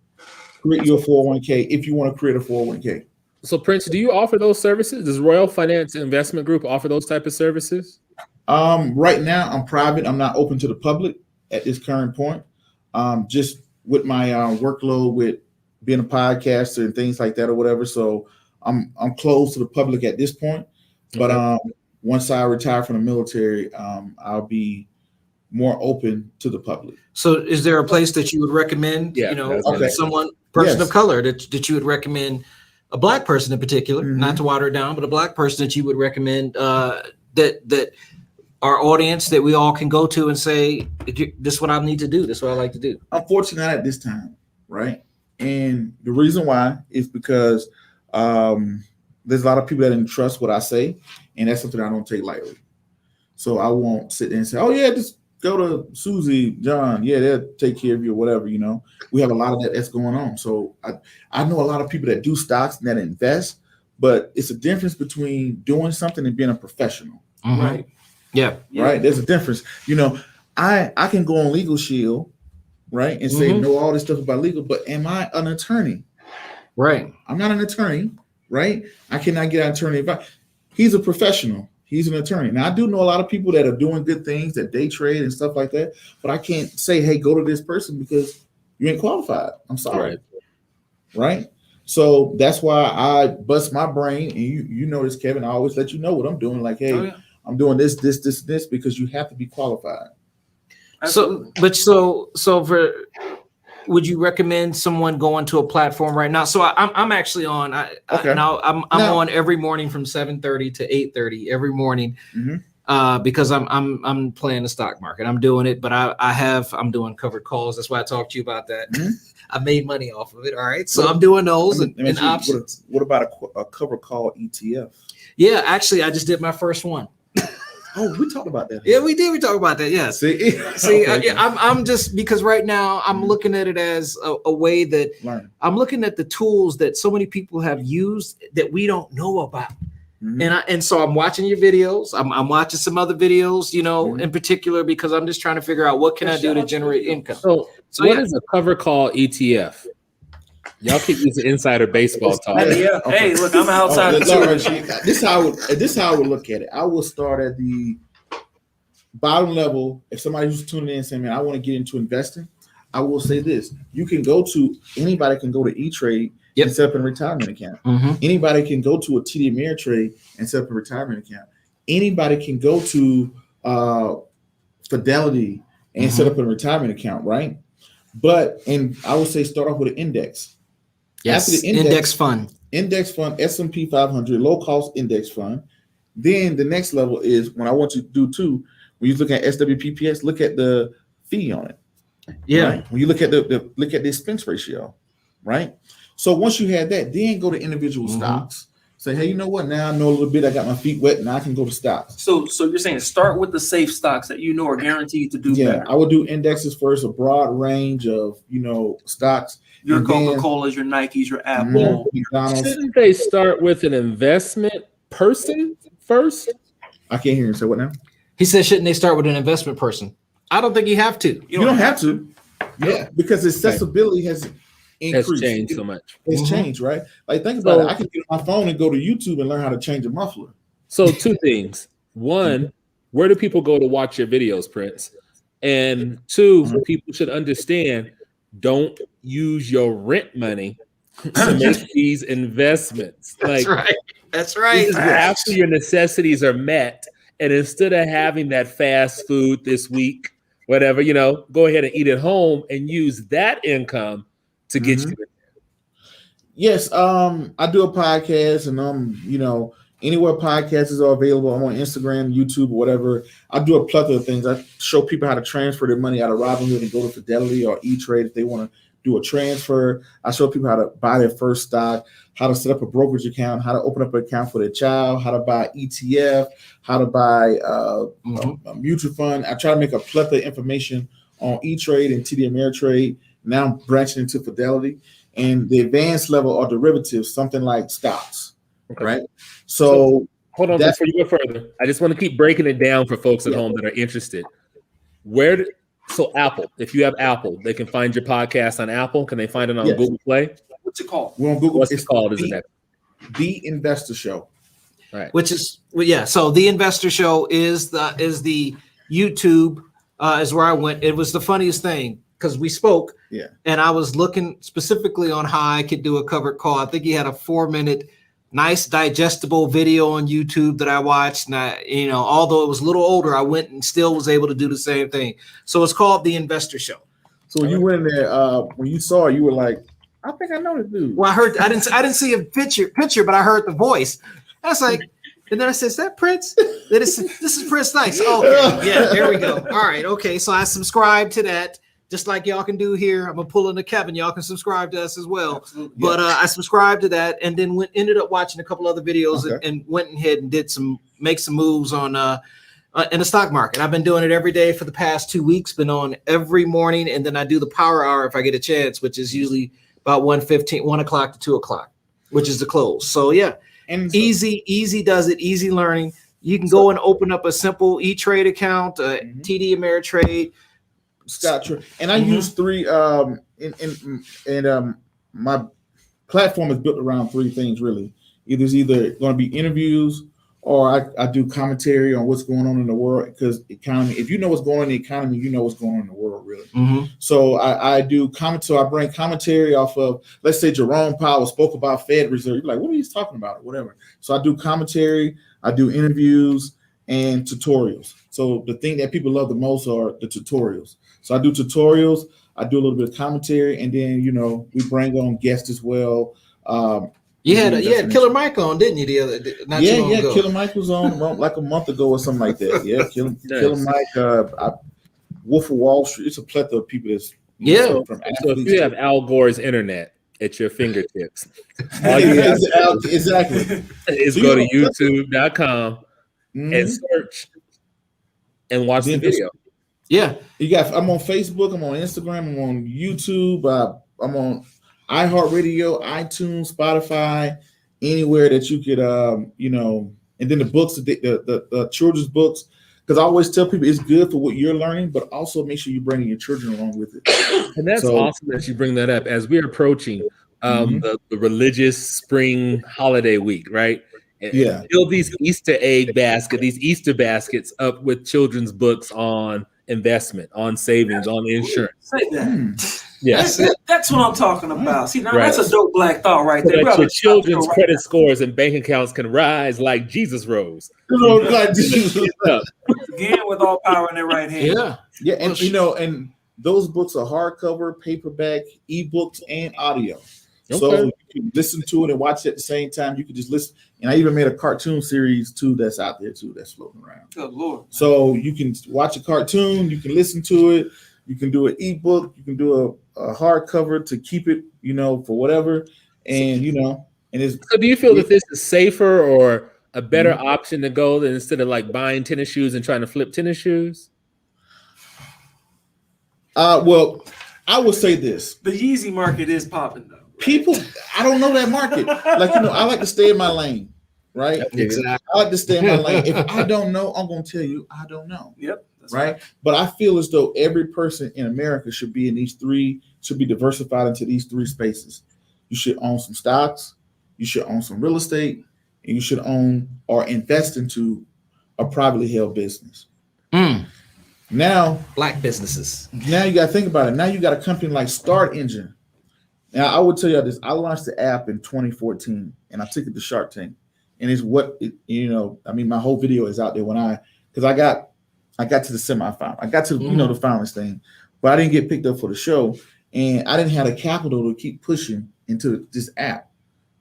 Create your 401k if you want to create a 401k. So Prince, do you offer those services? Does Royal Finance Investment Group offer those type of services? Right now I'm private. I'm not open to the public at this current point. Just with my workload with being a podcaster and things like that or whatever. So I'm closed to the public at this point. But once I retire from the military, I'll be more open to the public. So is there a place that you would recommend, someone, person of color that you would recommend, a black person in particular, not to water it down, but a black person that you would recommend that our audience, that we all can go to and say, this is what I need to do. This is what I like to do. Unfortunately, not at this time, right? And the reason why is because there's a lot of people that didn't trust what I say, and that's something I don't take lightly. So I won't sit there and say, oh yeah, just go to Susie, John. Yeah, they'll take care of you or whatever, We have a lot of that's going on. So I know a lot of people that do stocks and that invest, but it's a difference between doing something and being a professional, right? Yeah. Right. There's a difference. I can go on Legal Shield, right, and say know all this stuff about legal, but am I an attorney? Right. I'm not an attorney, right? I cannot get an attorney advice. He's a professional. He's an attorney. Now, I do know a lot of people that are doing good things, that day trade and stuff like that, but I can't say, hey, go to this person because you ain't qualified. I'm sorry. Right? So that's why I bust my brain, and you know this, Kevin. I always let you know what I'm doing. Like, hey, I'm doing this, because you have to be qualified. So would you recommend someone going to a platform right now? So I'm actually on. I'm on every morning from 7:30 to 8:30 every morning, because I'm playing the stock market. I'm doing it, but I'm doing covered calls. That's why I talked to you about that. I made money off of it. All right, so I'm doing those and options. What about a covered call ETF? Yeah, actually, I just did my first one. Oh, we talked about that. Yeah, we did. We talked about that. Yeah. See, okay. I'm just, because right now I'm looking at it as a way that I'm looking at the tools that so many people have used that we don't know about. And so I'm watching your videos. I'm watching some other videos, in particular, because I'm just trying to figure out what can I do to generate income. So what is a cover call ETF? Y'all keep using insider baseball talk. Yeah. Hey, look, I'm outside. This is how I would look at it. I will start at the bottom level. If somebody who's tuning in and saying, man, I want to get into investing, I will say this. Anybody can go to E-Trade and set up a retirement account. Anybody can go to a TD Ameritrade and set up a retirement account. Anybody can go to Fidelity and set up a retirement account, right? And I would say start off with an index. Yes, After the index fund, S&P 500, low cost index fund. Then the next level is, when I want you to do too, when you look at SWPPS, look at the fee on it. Yeah. Right? When you look at the expense ratio, right? So once you have that, then go to individual stocks. Say, hey, you know what? Now I know a little bit. I got my feet wet. Now I can go to stocks. So you're saying start with the safe stocks that are guaranteed to do better. I would do indexes first, a broad range of stocks. Your Coca-Colas, your Nikes, your Apple. Shouldn't they start with an investment person first? I can't hear you. Say what now? He said, shouldn't they start with an investment person? I don't think you have to. You don't have to. Yeah, because accessibility has increased. Has changed so much. It's changed, right? Like, think about it. I can get on my phone and go to YouTube and learn how to change a muffler. So two things. One, where do people go to watch your videos, Prince? And two, people should understand, don't use your rent money to make these investments. That's right. After your necessities are met, and instead of having that fast food this week, whatever, go ahead and eat at home and use that income to get you. Yes, I do a podcast, and anywhere podcasts are available. I'm on Instagram, YouTube, or whatever. I do a plethora of things. I show people how to transfer their money out of Robinhood and go to Fidelity or E-Trade if they want to do a transfer. I show people how to buy their first stock, how to set up a brokerage account, how to open up an account for their child, how to buy ETF, how to buy a mutual fund. I try to make a plethora of information on E-Trade and TD Ameritrade. Now I'm branching into Fidelity. And the advanced level are derivatives, something like stocks, right? So hold on, before you go further, I just want to keep breaking it down for folks at home that are interested. So Apple, if you have Apple, they can find your podcast on Apple. Can they find it on Google Play? What's it called? We're on Google. What's it called? Is it The Investor Show? All right. Which is so the Investor Show is the YouTube is where I went. It was the funniest thing because we spoke, and I was looking specifically on how I could do a covered call. I think he had a 4-minute, nice digestible video on YouTube that I watched. And although it was a little older, I went and still was able to do the same thing. So it's called the Investor Show. So when you went in there, when you saw it, you were like, I think I know this dude. Well, I didn't see a picture, but I heard the voice. I was like, and then I said, is that Prince? This is Prince Dykes. Okay, yeah, there we go. All right, okay. So I subscribed to that, just like y'all can do here. I'm gonna pull into Kevin. Y'all can subscribe to us as well. Absolutely. But I subscribed to that, and then ended up watching a couple other videos and went ahead and make some moves on in the stock market. I've been doing it every day for the past 2 weeks. Been on every morning, and then I do the power hour if I get a chance, which is usually about 1 o'clock to 2 o'clock, which is the close. So yeah. And easy does it, easy learning. You can go and open up a simple E-Trade account, TD Ameritrade, Scott. And I use 3 my platform is built around 3 things really. It's either going to be interviews or I do commentary on what's going on in the world, because economy, if you know what's going on in the economy, you know what's going on in the world really. So I do commentary. I bring commentary off of, let's say Jerome Powell spoke about Fed Reserve. You're like, what are you talking about or whatever. So I do commentary, I do interviews and tutorials. So the thing that people love the most are the tutorials. So I do tutorials, I do a little bit of commentary, and then we bring on guests as well. You had Killer Mike on, didn't you? Killer Mike was on like a month ago or something like that. Yeah, Killer Mike, Wolf of Wall Street. It's a plethora of people that's from so if you have Al Gore's internet at your fingertips, all you have exactly is go to youtube.com and search and watch the video. Yeah, I'm on Facebook, I'm on Instagram, I'm on YouTube, I'm on iHeartRadio, iTunes, Spotify, anywhere that you could, and then the books, the children's books, because I always tell people it's good for what you're learning, but also make sure you bring your children along with it. And that's awesome that you bring that up as we're approaching the religious spring holiday week, right? Yeah. Fill these Easter baskets up with children's books on investment, on savings, on insurance. Say that. Yes, that's what I'm talking about. See, now that's a dope black thought right there. That your children's credit scores and bank accounts can rise like Jesus rose. Again, with all power in their right hand. Yeah, and and those books are hardcover, paperback, ebooks, and audio. Okay. So you can listen to it and watch it at the same time. You can just listen. And I even made a cartoon series too that's out there too that's floating around. Good Lord. So you can watch a cartoon, you can listen to it, you can do an ebook, you can do a hardcover to keep it, for whatever. And and it's. So do you feel that this is safer or a better option to go than instead of like buying tennis shoes and trying to flip tennis shoes? Well, I would say this. The Yeezy market is popping though. People, I don't know that market. I like to stay in my lane, right? Exactly. I like to stay in my lane. If I don't know, I'm going to tell you I don't know. Yep. Right? But I feel as though every person in America should be diversified into these 3 spaces. You should own some stocks, you should own some real estate, and you should own or invest into a privately held business. Now, black businesses. Now you got to think about it. Now you got a company like Start Engine. Now, I would tell you this. I launched the app in 2014, and I took it to Shark Tank. And it's my whole video is out there because I got to the semifinal. I got to, the finalist thing, but I didn't get picked up for the show. And I didn't have the capital to keep pushing into this app,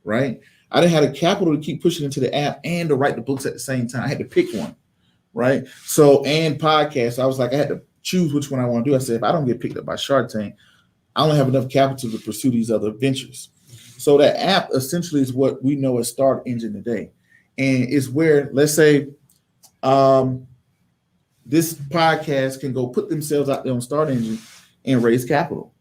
right? I didn't have the capital to keep pushing into the app and to write the books at the same time. I had to pick one, right? So, and podcast, I was like, I had to choose which one I want to do. I said, if I don't get picked up by Shark Tank, I only have enough capital to pursue these other ventures. So that app essentially is what we know as Start Engine today. And it's where, let's say, this podcast can go put themselves out there on Start Engine and raise capital.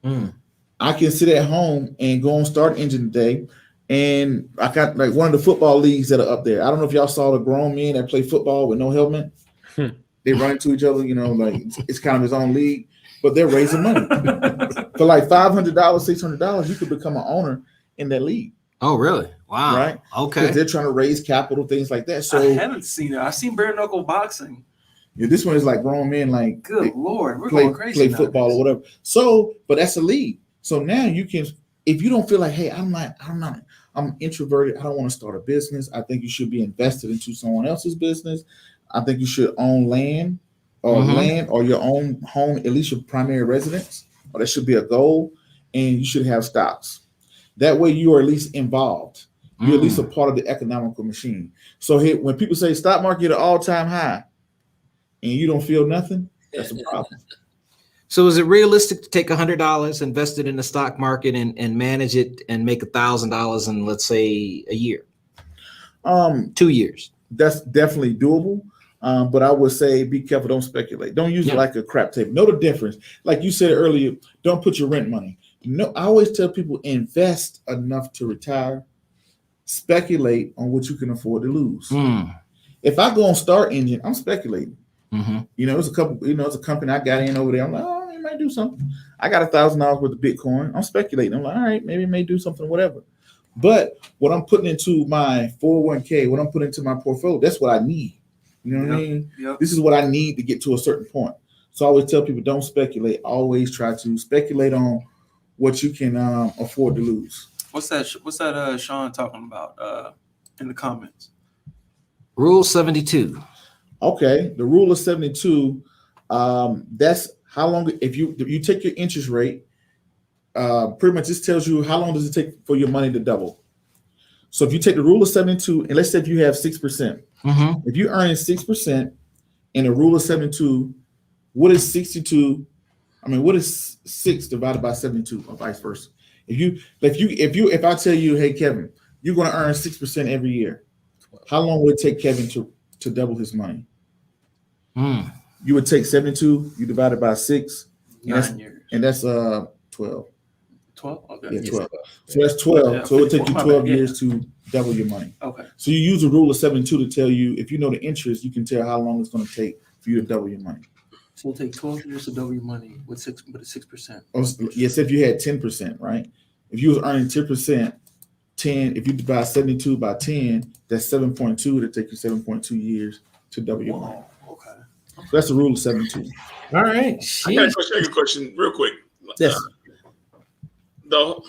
I can sit at home and go on Start Engine today. And I got like one of the football leagues that are up there. I don't know if y'all saw the grown men that play football with no helmet. They run into each other, like it's kind of his own league, but they're raising money. For like $500, $600, you could become an owner in that league. Oh, really? Wow. Right? Okay. Because they're trying to raise capital, things like that. So I haven't seen it. I've seen bare knuckle boxing. Yeah, this one is like grown men, like good Lord, we're play, going crazy. Play football or whatever. So, but that's a league. So now you can, if you don't feel like, hey, I'm introverted, I don't want to start a business. I think you should be invested into someone else's business. I think you should own land or your own home, at least your primary residence, or that should be a goal. And you should have stocks. That way you are at least involved. You're at least a part of the economical machine. So here, when people say stock market at all-time high and you don't feel nothing, that's a problem. So is it realistic to take $100, invest it in the stock market and manage it and make $1,000 in, let's say, a year? 2 years. That's definitely doable. But I would say be careful, don't speculate. Don't use it like a crap table. Know the difference. Like you said earlier, don't put your rent money. No, I always tell people invest enough to retire. Speculate on what you can afford to lose. If I go on Start Engine, I'm speculating. It's a company I got in over there. I'm like, oh, it might do something. I got $1,000 worth of Bitcoin. I'm speculating. I'm like, all right, maybe it may do something, whatever. But what I'm putting into my 401k, what I'm putting into my portfolio, that's what I need. You know what I mean? Yep. This is what I need to get to a certain point. So I always tell people, don't speculate. Always try to speculate on what you can afford to lose. What's that Sean talking about in the comments? Rule 72. Okay, the rule of 72. That's how long. If you take your interest rate, pretty much this tells you how long does it take for your money to double. So if you take the rule of 72, and let's say if you have 6%, if you're earning 6% in a rule of 72, what is 62? I mean, what is 6 divided by 72, or vice versa? If I tell you, hey Kevin, you're going to earn 6% every year, how long would it take Kevin to double his money? You would take 72, you divide it by 6, 9 years, and that's 12. 12? Okay. Yeah, 12. So that's 12. Yeah, so it would take you 12 years to double your money. Okay. So you use the rule of 72 to tell you, if you know the interest, you can tell how long it's going to take for you to double your money. So it'll take 12 years to double your money with 6%. Yes, if you had 10%, right? If you was earning 10%, if you divide 72 by 10, that's 7.2. It'll take you 7.2 years to double your money. Okay. So that's the rule of 72. All right. I got a question real quick. Yes. The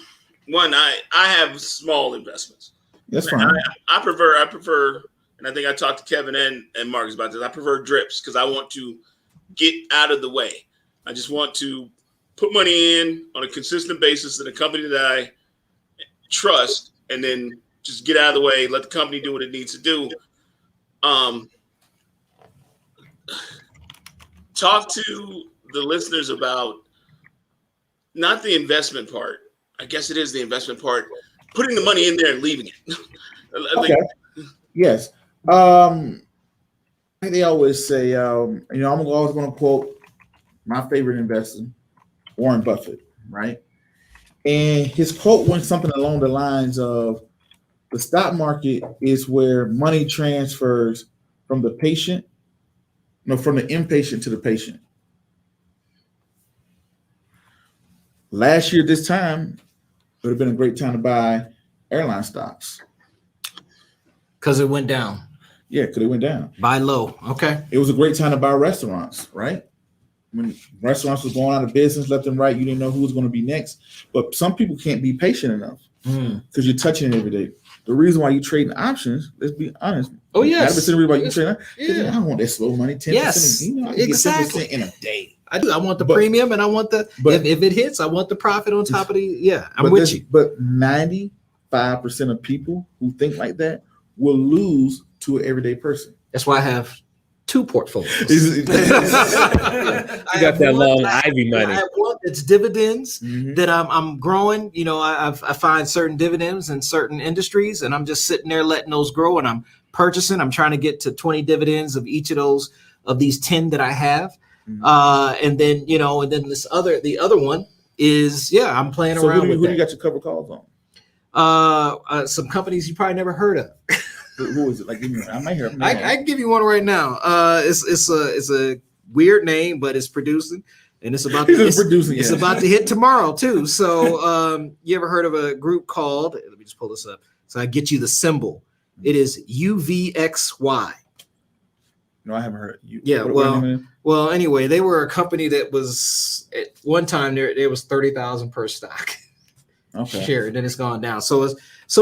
one I have small investments. That's fine. I prefer, and I think I talked to Kevin and Marcus about this. I prefer drips because I want to get out of the way. I just want to put money in on a consistent basis in a company that I trust, and then just get out of the way, let the company do what it needs to do. Talk to the listeners about not the investment part. I guess it is the investment part. Putting the money in there and leaving it. Okay. Yes. They always say, I'm always going to quote my favorite investor, Warren Buffett, right? And his quote went something along the lines of, the stock market is where money transfers from the inpatient to the patient. Last year, this time, it would have been a great time to buy airline stocks. Because it went down. Yeah, because it went down. Buy low. Okay. It was a great time to buy restaurants, right? When restaurants was going out of business left and right, you didn't know who was going to be next. But some people can't be patient enough because you're touching it every day. The reason why you trading options, let's be honest. Oh, yes. 90% of everybody you trade, I don't want that slow money, 10%. Yes, I can exactly. get 10% in a day. I do. I want the premium, and I want if it hits, I want the profit on top of I'm with you. But 95% of people who think like that will lose to an everyday person. That's why I have 2 portfolios. You got that long Ivy money. I have one that's dividends Mhm. that I'm growing. You know, I find certain dividends in certain industries, and I'm just sitting there letting those grow, and I'm purchasing. I'm trying to get to 20 dividends of each of these 10 that I have. And then, you know, and then the other one is, I'm playing So around who with do that. you got your cover calls on? Some companies you probably never heard of. Who is it? Like, give me, I might hear. I can give you one right now. It's a weird name, but it's producing, and it's about He's producing. it's about to hit tomorrow too. So, you ever heard of a group called? Let me just pull this up so I get you the symbol. It is UVXY. No, I haven't heard. You. Yeah, what name is it? Well, anyway, they were a company that was at one time there was 30,000 per stock. Okay. Share, then it's gone down. So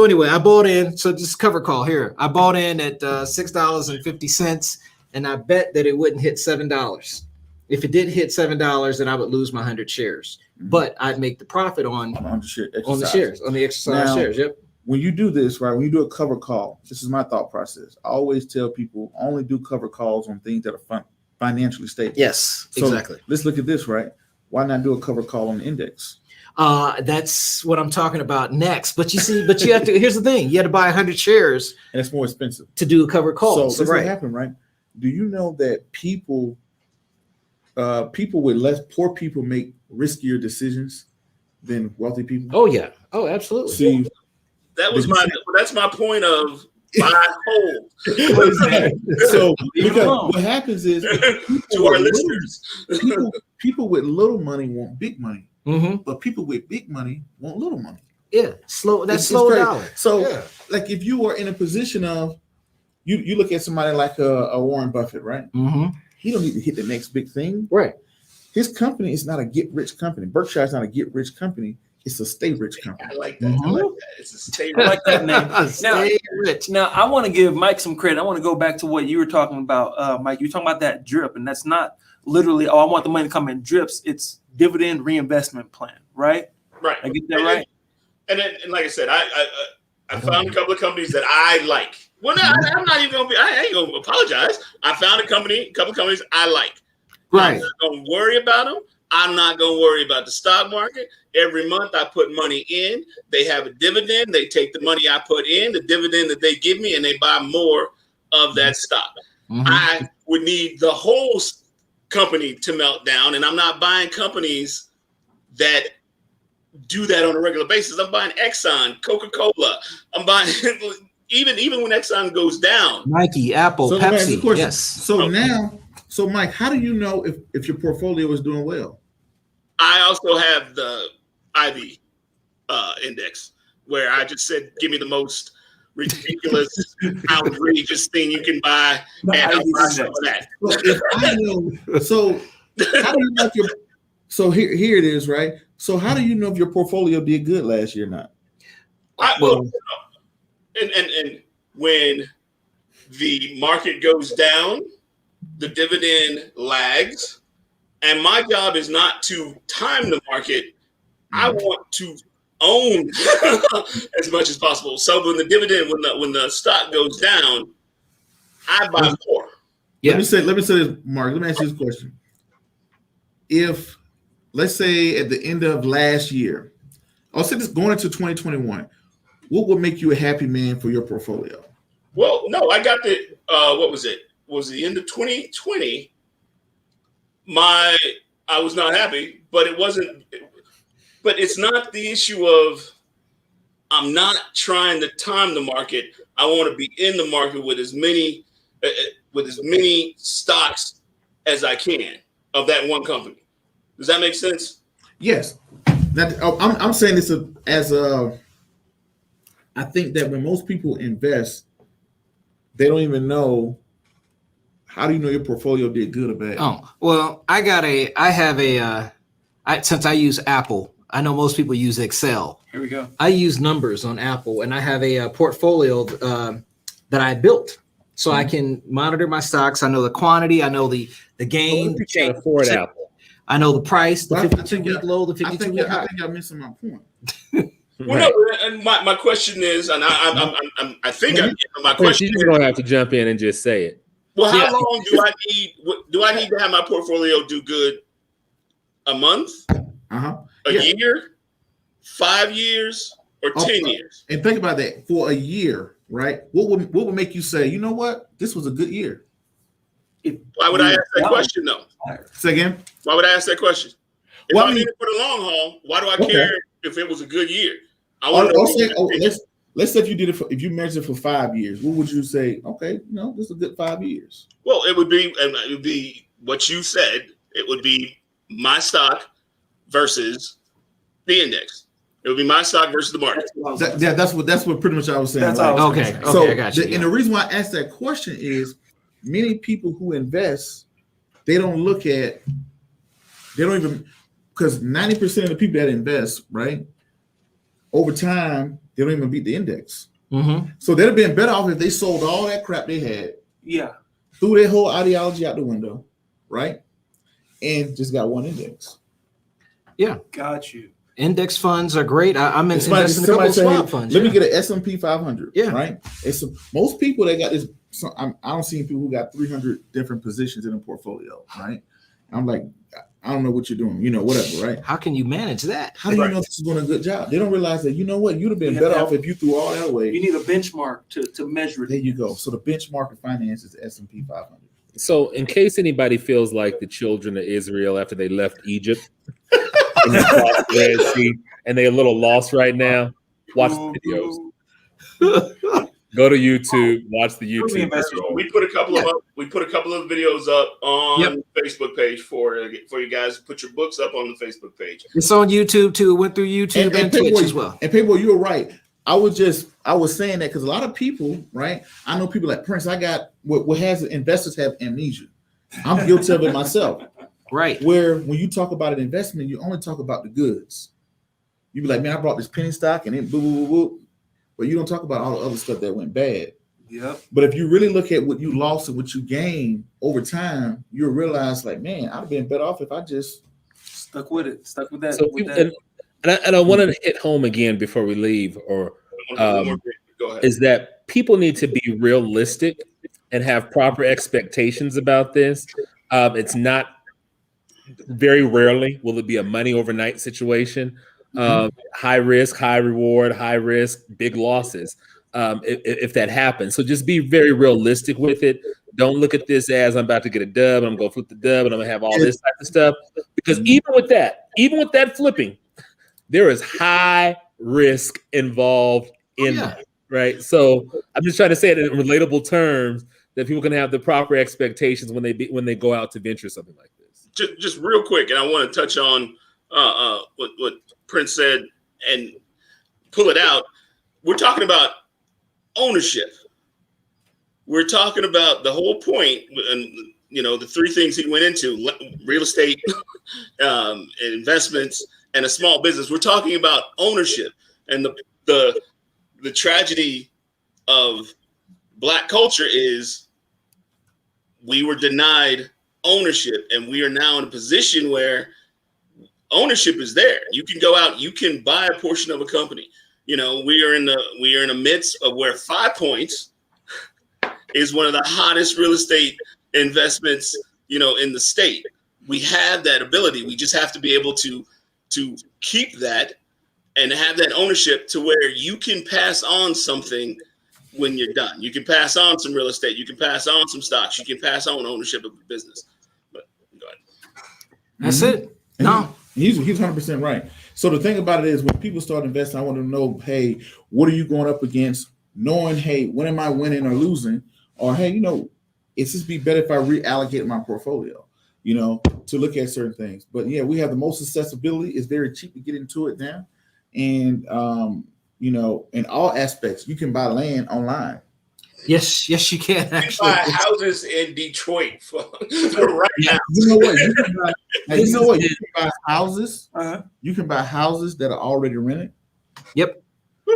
anyway, I bought in. So just cover call here. I bought in at $6.50, and I bet that it wouldn't hit $7. If it did hit $7, then I would lose my 100 shares. But I'd make the profit on the shares, on the exercise Now, shares. Yep. When you do this, right? When you do a cover call, this is my thought process. I always tell people only do cover calls on things that are financially stable. Yes, So exactly. let's look at this, right? Why not do a cover call on the index? That's what I'm talking about next. But you have to. Here's the thing: you had to buy 100 shares, and it's more expensive to do a cover call. So this what happened, right? Do you know that people with poor people make riskier decisions than wealthy people? Oh yeah. Oh, absolutely. See, that's my point of buy hold. So because what happens is to our listeners, people with little money want big money. Mm-hmm. But people with big money want little money. Yeah, slow It's down. So, like, if you are in a position of, you look at somebody like a Warren Buffett, right? Mm-hmm. He don't need to hit the next big thing, right? His company is not a get rich company. Berkshire is not a get rich company. It's a stay rich company. I like that. Mm-hmm. I like that. It's a stay I like that name. Stay rich. Now, I want to give Mike some credit. I want to go back to what you were talking about, Mike. You're talking about that drip, and that's not literally, I want the money to come in drips. It's dividend reinvestment plan, right? Right. I get that right. And like I said, I found a couple of companies that I like. Well, no, I'm not even I ain't gonna apologize. I found a couple of companies I like. Right. I'm not gonna worry about them. I'm not gonna worry about the stock market. Every month I put money in. They have a dividend. They take the money I put in, the dividend that they give me, and they buy more of that stock. Mm-hmm. I would need the whole company to melt down, and I'm not buying companies that do that on a regular basis. I'm buying Exxon, Coca-Cola. I'm buying even when Exxon goes down. Nike, Apple, So Pepsi. Yes. So Mike, how do you know if your portfolio is doing well? I also have the Ivy index, where I just said, give me the most ridiculous, outrageous thing you can buy, and I'll buy some of that. Well, if I know, so how do you know if your so here it is, right? So how do you know if your portfolio did good last year or not? And when the market goes down, the dividend lags, and my job is not to time the market. I want to own as much as possible. So when the dividend, when the stock goes down, I buy more. Yeah. Let me say this, Mark. Let me ask you this question. If, let's say, at the end of last year, I'll say this going into 2021, what would make you a happy man for your portfolio? Well, no, I got the what was it? Was the end of 2020? I was not happy, but it wasn't. But it's not the issue of I'm not trying to time the market. I want to be in the market with as many stocks as I can of that one company. Does that make sense? Yes. I'm saying this as I think that when most people invest, they don't even know. How do you know your portfolio did good or bad? Oh, well, since I use Apple, I know most people use Excel. Here we go. I use numbers on Apple, and I have a portfolio that I built, so I can monitor my stocks. I know the quantity. I know the gain. You can't afford Apple. I know the price, the Well, 52-week low, the 52-week high. I think I'm missing my point. Well, no, and my question is, and I think my question She's gonna have to jump in and just say it. Well, how long do I need? Do I need to have my portfolio do good? A month? A year? 5 years? Or 10 years? And think about that. For a year, right? What would make you say, you know what? This was a good year. Why would I ask that question, though? Say again? Why would I ask that question? If I'm in it for the long haul, why do I care if it was a good year? I want to let's say if you did it if you measured it for 5 years, what would you say? Okay, no, this is a good 5 years. Well, it would be what you said. It would be my stock versus the index. It would be my stock versus the market. That's what pretty much I was saying. Okay, I got you. And the reason why I asked that question is many people who invest, they don't even, because 90% of the people that invest, right, over time, they don't even beat the index. Mm-hmm. So they'd have been better off if they sold all that crap they had. Yeah. Threw their whole ideology out the window, right? And just got one index. Yeah. Got you. Index funds are great. I'm investing in a couple swap funds. Let me get an S&P 500. Yeah. Right. It's most people that got this. I don't see people who got 300 different positions in a portfolio. Right. I'm like, I don't know what you're doing. Whatever. Right. How can you manage that? How do you know this is doing a good job? They don't realize that. You know what? You'd have been better off if you threw all that away. You need a benchmark to measure it. There you go. So the benchmark of finance is the S&P 500. So, in case anybody feels like the children of Israel after they left Egypt and they're a little lost right now, watch the videos. Go to YouTube, watch the YouTube. We put a couple of videos up on the Facebook page for you guys to put your books up on the Facebook page. It's on YouTube too. It went through YouTube and Twitch as well. And people, you were right. I was saying that because a lot of people, right? I know people like Prince. I got what has investors have amnesia. I'm guilty of it myself. Right. Where when you talk about an investment, you only talk about the goods. You be like, man, I bought this penny stock and then boo, boo, boo, boo. But you don't talk about all the other stuff that went bad. Yep. But if you really look at what you lost and what you gained over time, you'll realize, like, man, I'd have been better off if I just stuck with that. So And I want to hit home again before we leave, is that people need to be realistic and have proper expectations about this. It's not very rarely will it be a money overnight situation. High risk, high reward, high risk, big losses. If that happens, so just be very realistic with it. Don't look at this as I'm about to get a dub and I'm going to flip the dub and I'm going to have all this type of stuff. Because even with that flipping, there is high risk involved in that, right? So I'm just trying to say it in relatable terms that people can have the proper expectations when they go out to venture something like this. Just real quick, and I want to touch on what Prince said and pull it out. We're talking about ownership. We're talking about the whole point, and the three things he went into: real estate, investments, and a small business. We're talking about ownership, and the tragedy of Black culture is we were denied ownership, and we are now in a position where ownership is there. You can go out, you can buy a portion of a company. We are in the midst of where 5 Points is one of the hottest real estate investments, in the state. We have that ability. We just have to be able to keep that and have that ownership to where you can pass on something when you're done. You can pass on some real estate. You can pass on some stocks. You can pass on ownership of a business. But go ahead. That's it. No. He's 100% right. So the thing about it is when people start investing, I want to know, hey, what are you going up against? Knowing, hey, when am I winning or losing? Or, hey, it's just be better if I reallocate my portfolio, to look at certain things. But yeah, we have the most accessibility. It's very cheap to get into it now. And, in all aspects, you can buy land online. Yes, you can. Actually, buy houses in Detroit right now. You know what? You can buy houses. You can buy houses that are already rented. Yep.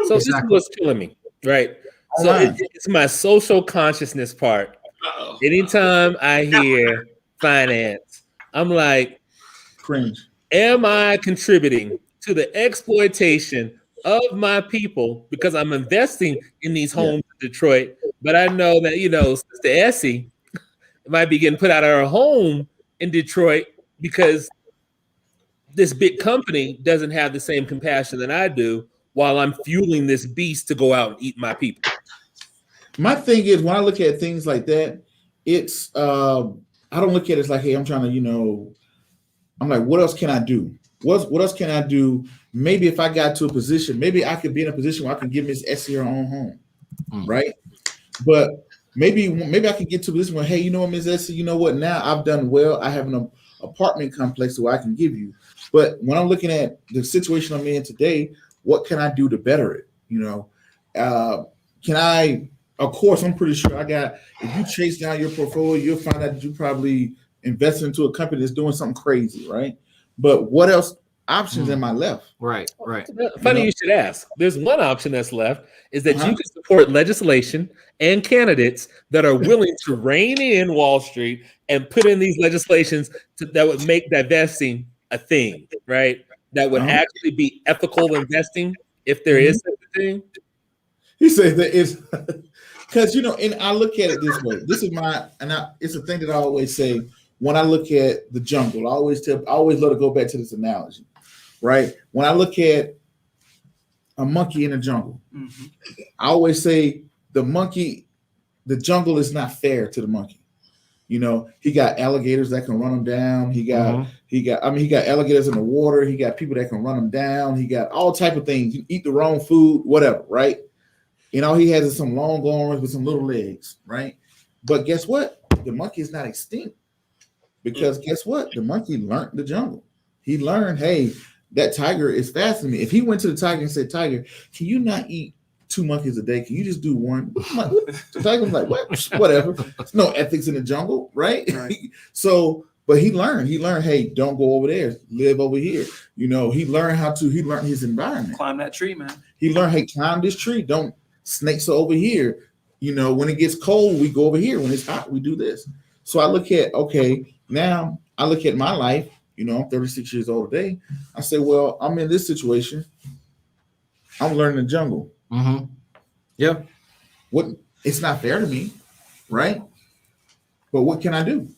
So this is what's killing me, right? So it's my social consciousness part. Uh-oh. Anytime I hear finance, I'm like, cringe. Am I contributing to the exploitation of my people because I'm investing in these homes in Detroit? But I know that, Sister Essie might be getting put out of her home in Detroit because this big company doesn't have the same compassion that I do while I'm fueling this beast to go out and eat my people. My thing is, when I look at things like that, it's I don't look at it as like, hey, I'm trying to, I'm like, what else can I do? What else can I do? Maybe if I got to a position, maybe I could be in a position where I can give Miss Essie her own home, right? But maybe I can get to a position where, hey, you know what, Miss Essie, you know what? Now I've done well. I have an apartment complex where I can give you. But when I'm looking at the situation I'm in today, what can I do to better it? Can I? Of course, I'm pretty sure if you chase down your portfolio, you'll find out that you probably invested into a company that's doing something crazy, right? But what else options am I left? Right. Funny you should ask. There's one option that's left is that you can support legislation and candidates that are willing to rein in Wall Street and put in these legislations that would make divesting a thing, right? That would actually be ethical investing if there is such a thing. He says that it's because and I look at it this way. This is it's a thing that I always say when I look at the jungle. I always let it go back to this analogy, right? When I look at a monkey in the jungle, I always say the jungle is not fair to the monkey. He got alligators that can run him down. He got alligators in the water. He got people that can run him down. He got all type of things. You eat the wrong food, whatever, right? All he has is some long arms with some little legs, right? But guess what? The monkey is not extinct because guess what? The monkey learned the jungle. He learned, hey, that tiger is faster than me. If he went to the tiger and said, "Tiger, can you not eat 2 monkeys a day? Can you just do one?" The tiger was like, "What? Whatever." There's no ethics in the jungle, right? But he learned, hey, don't go over there, live over here. He learned his environment. Climb that tree, man. He learned, hey, climb this tree. Snakes are over here. When it gets cold, we go over here. When it's hot, we do this. So I look at, now I look at my life, I'm 36 years old today. I say, well, I'm in this situation. I'm learning the jungle. Yeah. It's not fair to me, right? But what can I do?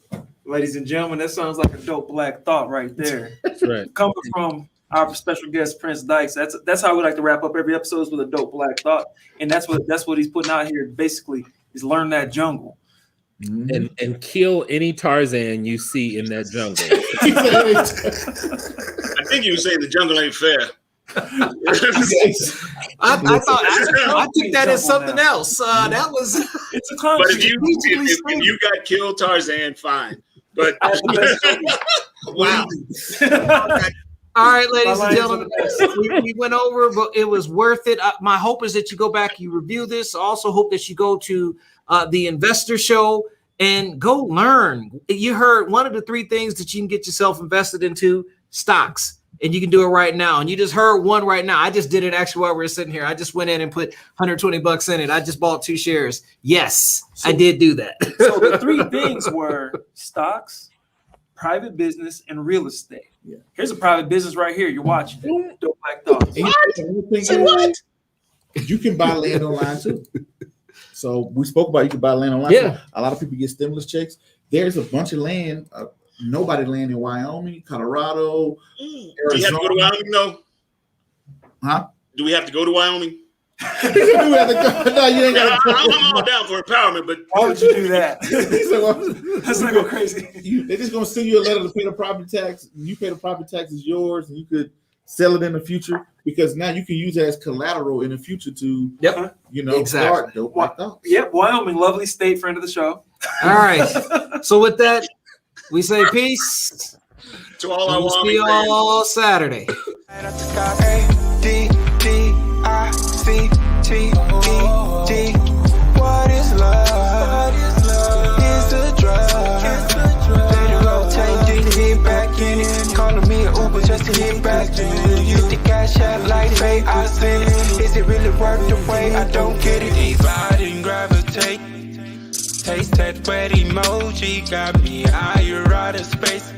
Ladies and gentlemen, that sounds like a dope black thought right there. That's right. Coming from our special guest, Prince Dykes. That's how we like to wrap up every episode with a dope black thought. And that's what he's putting out here basically is learn that jungle. And kill any Tarzan you see in that jungle. I think you were saying the jungle ain't fair. I think that is something else. That was it's a concept. But if you got killed Tarzan, fine. But wow. All right, ladies and gentlemen, we went over, but it was worth it. My hope is that you go back, you review this. I also hope that you go to the Investor Show and go learn. You heard one of the 3 things that you can get yourself invested into: stocks. And you can do it right now. And you just heard one right now. I just did it actually while we were sitting here. I just went in and put $120 in it. I just bought 2 shares. Yes, I did do that. So the 3 things were stocks, private business, and real estate. Yeah. Here's a private business right here. You're watching. Dope black thoughts. What? You can buy land online too. So we spoke about you can buy land online. Yeah. A lot of people get stimulus checks. There's a bunch of land. Nobody land in Wyoming, Colorado, Arizona. Do you have to go to Wyoming, though? Huh? Do we have to go to Wyoming? No, you ain't got to. I'm all down for empowerment, but why would you do that? That's not go crazy. They're just going to send you a letter to pay the property tax. You pay the property tax is yours, and you could sell it in the future because now you can use it as collateral in the future to, exactly. Yep, Wyoming, lovely state, friend of the show. All right. So with that, we say peace. To all our see you all Saturday. What is love? It's a drug. Let it rotate, then hit back in it. Calling me an Uber just to hit back in it. Use the cash out like pay, I send it. Is it really worth the wait? I don't get it. Divide and gravitate. Taste that wet emoji got me higher out of space.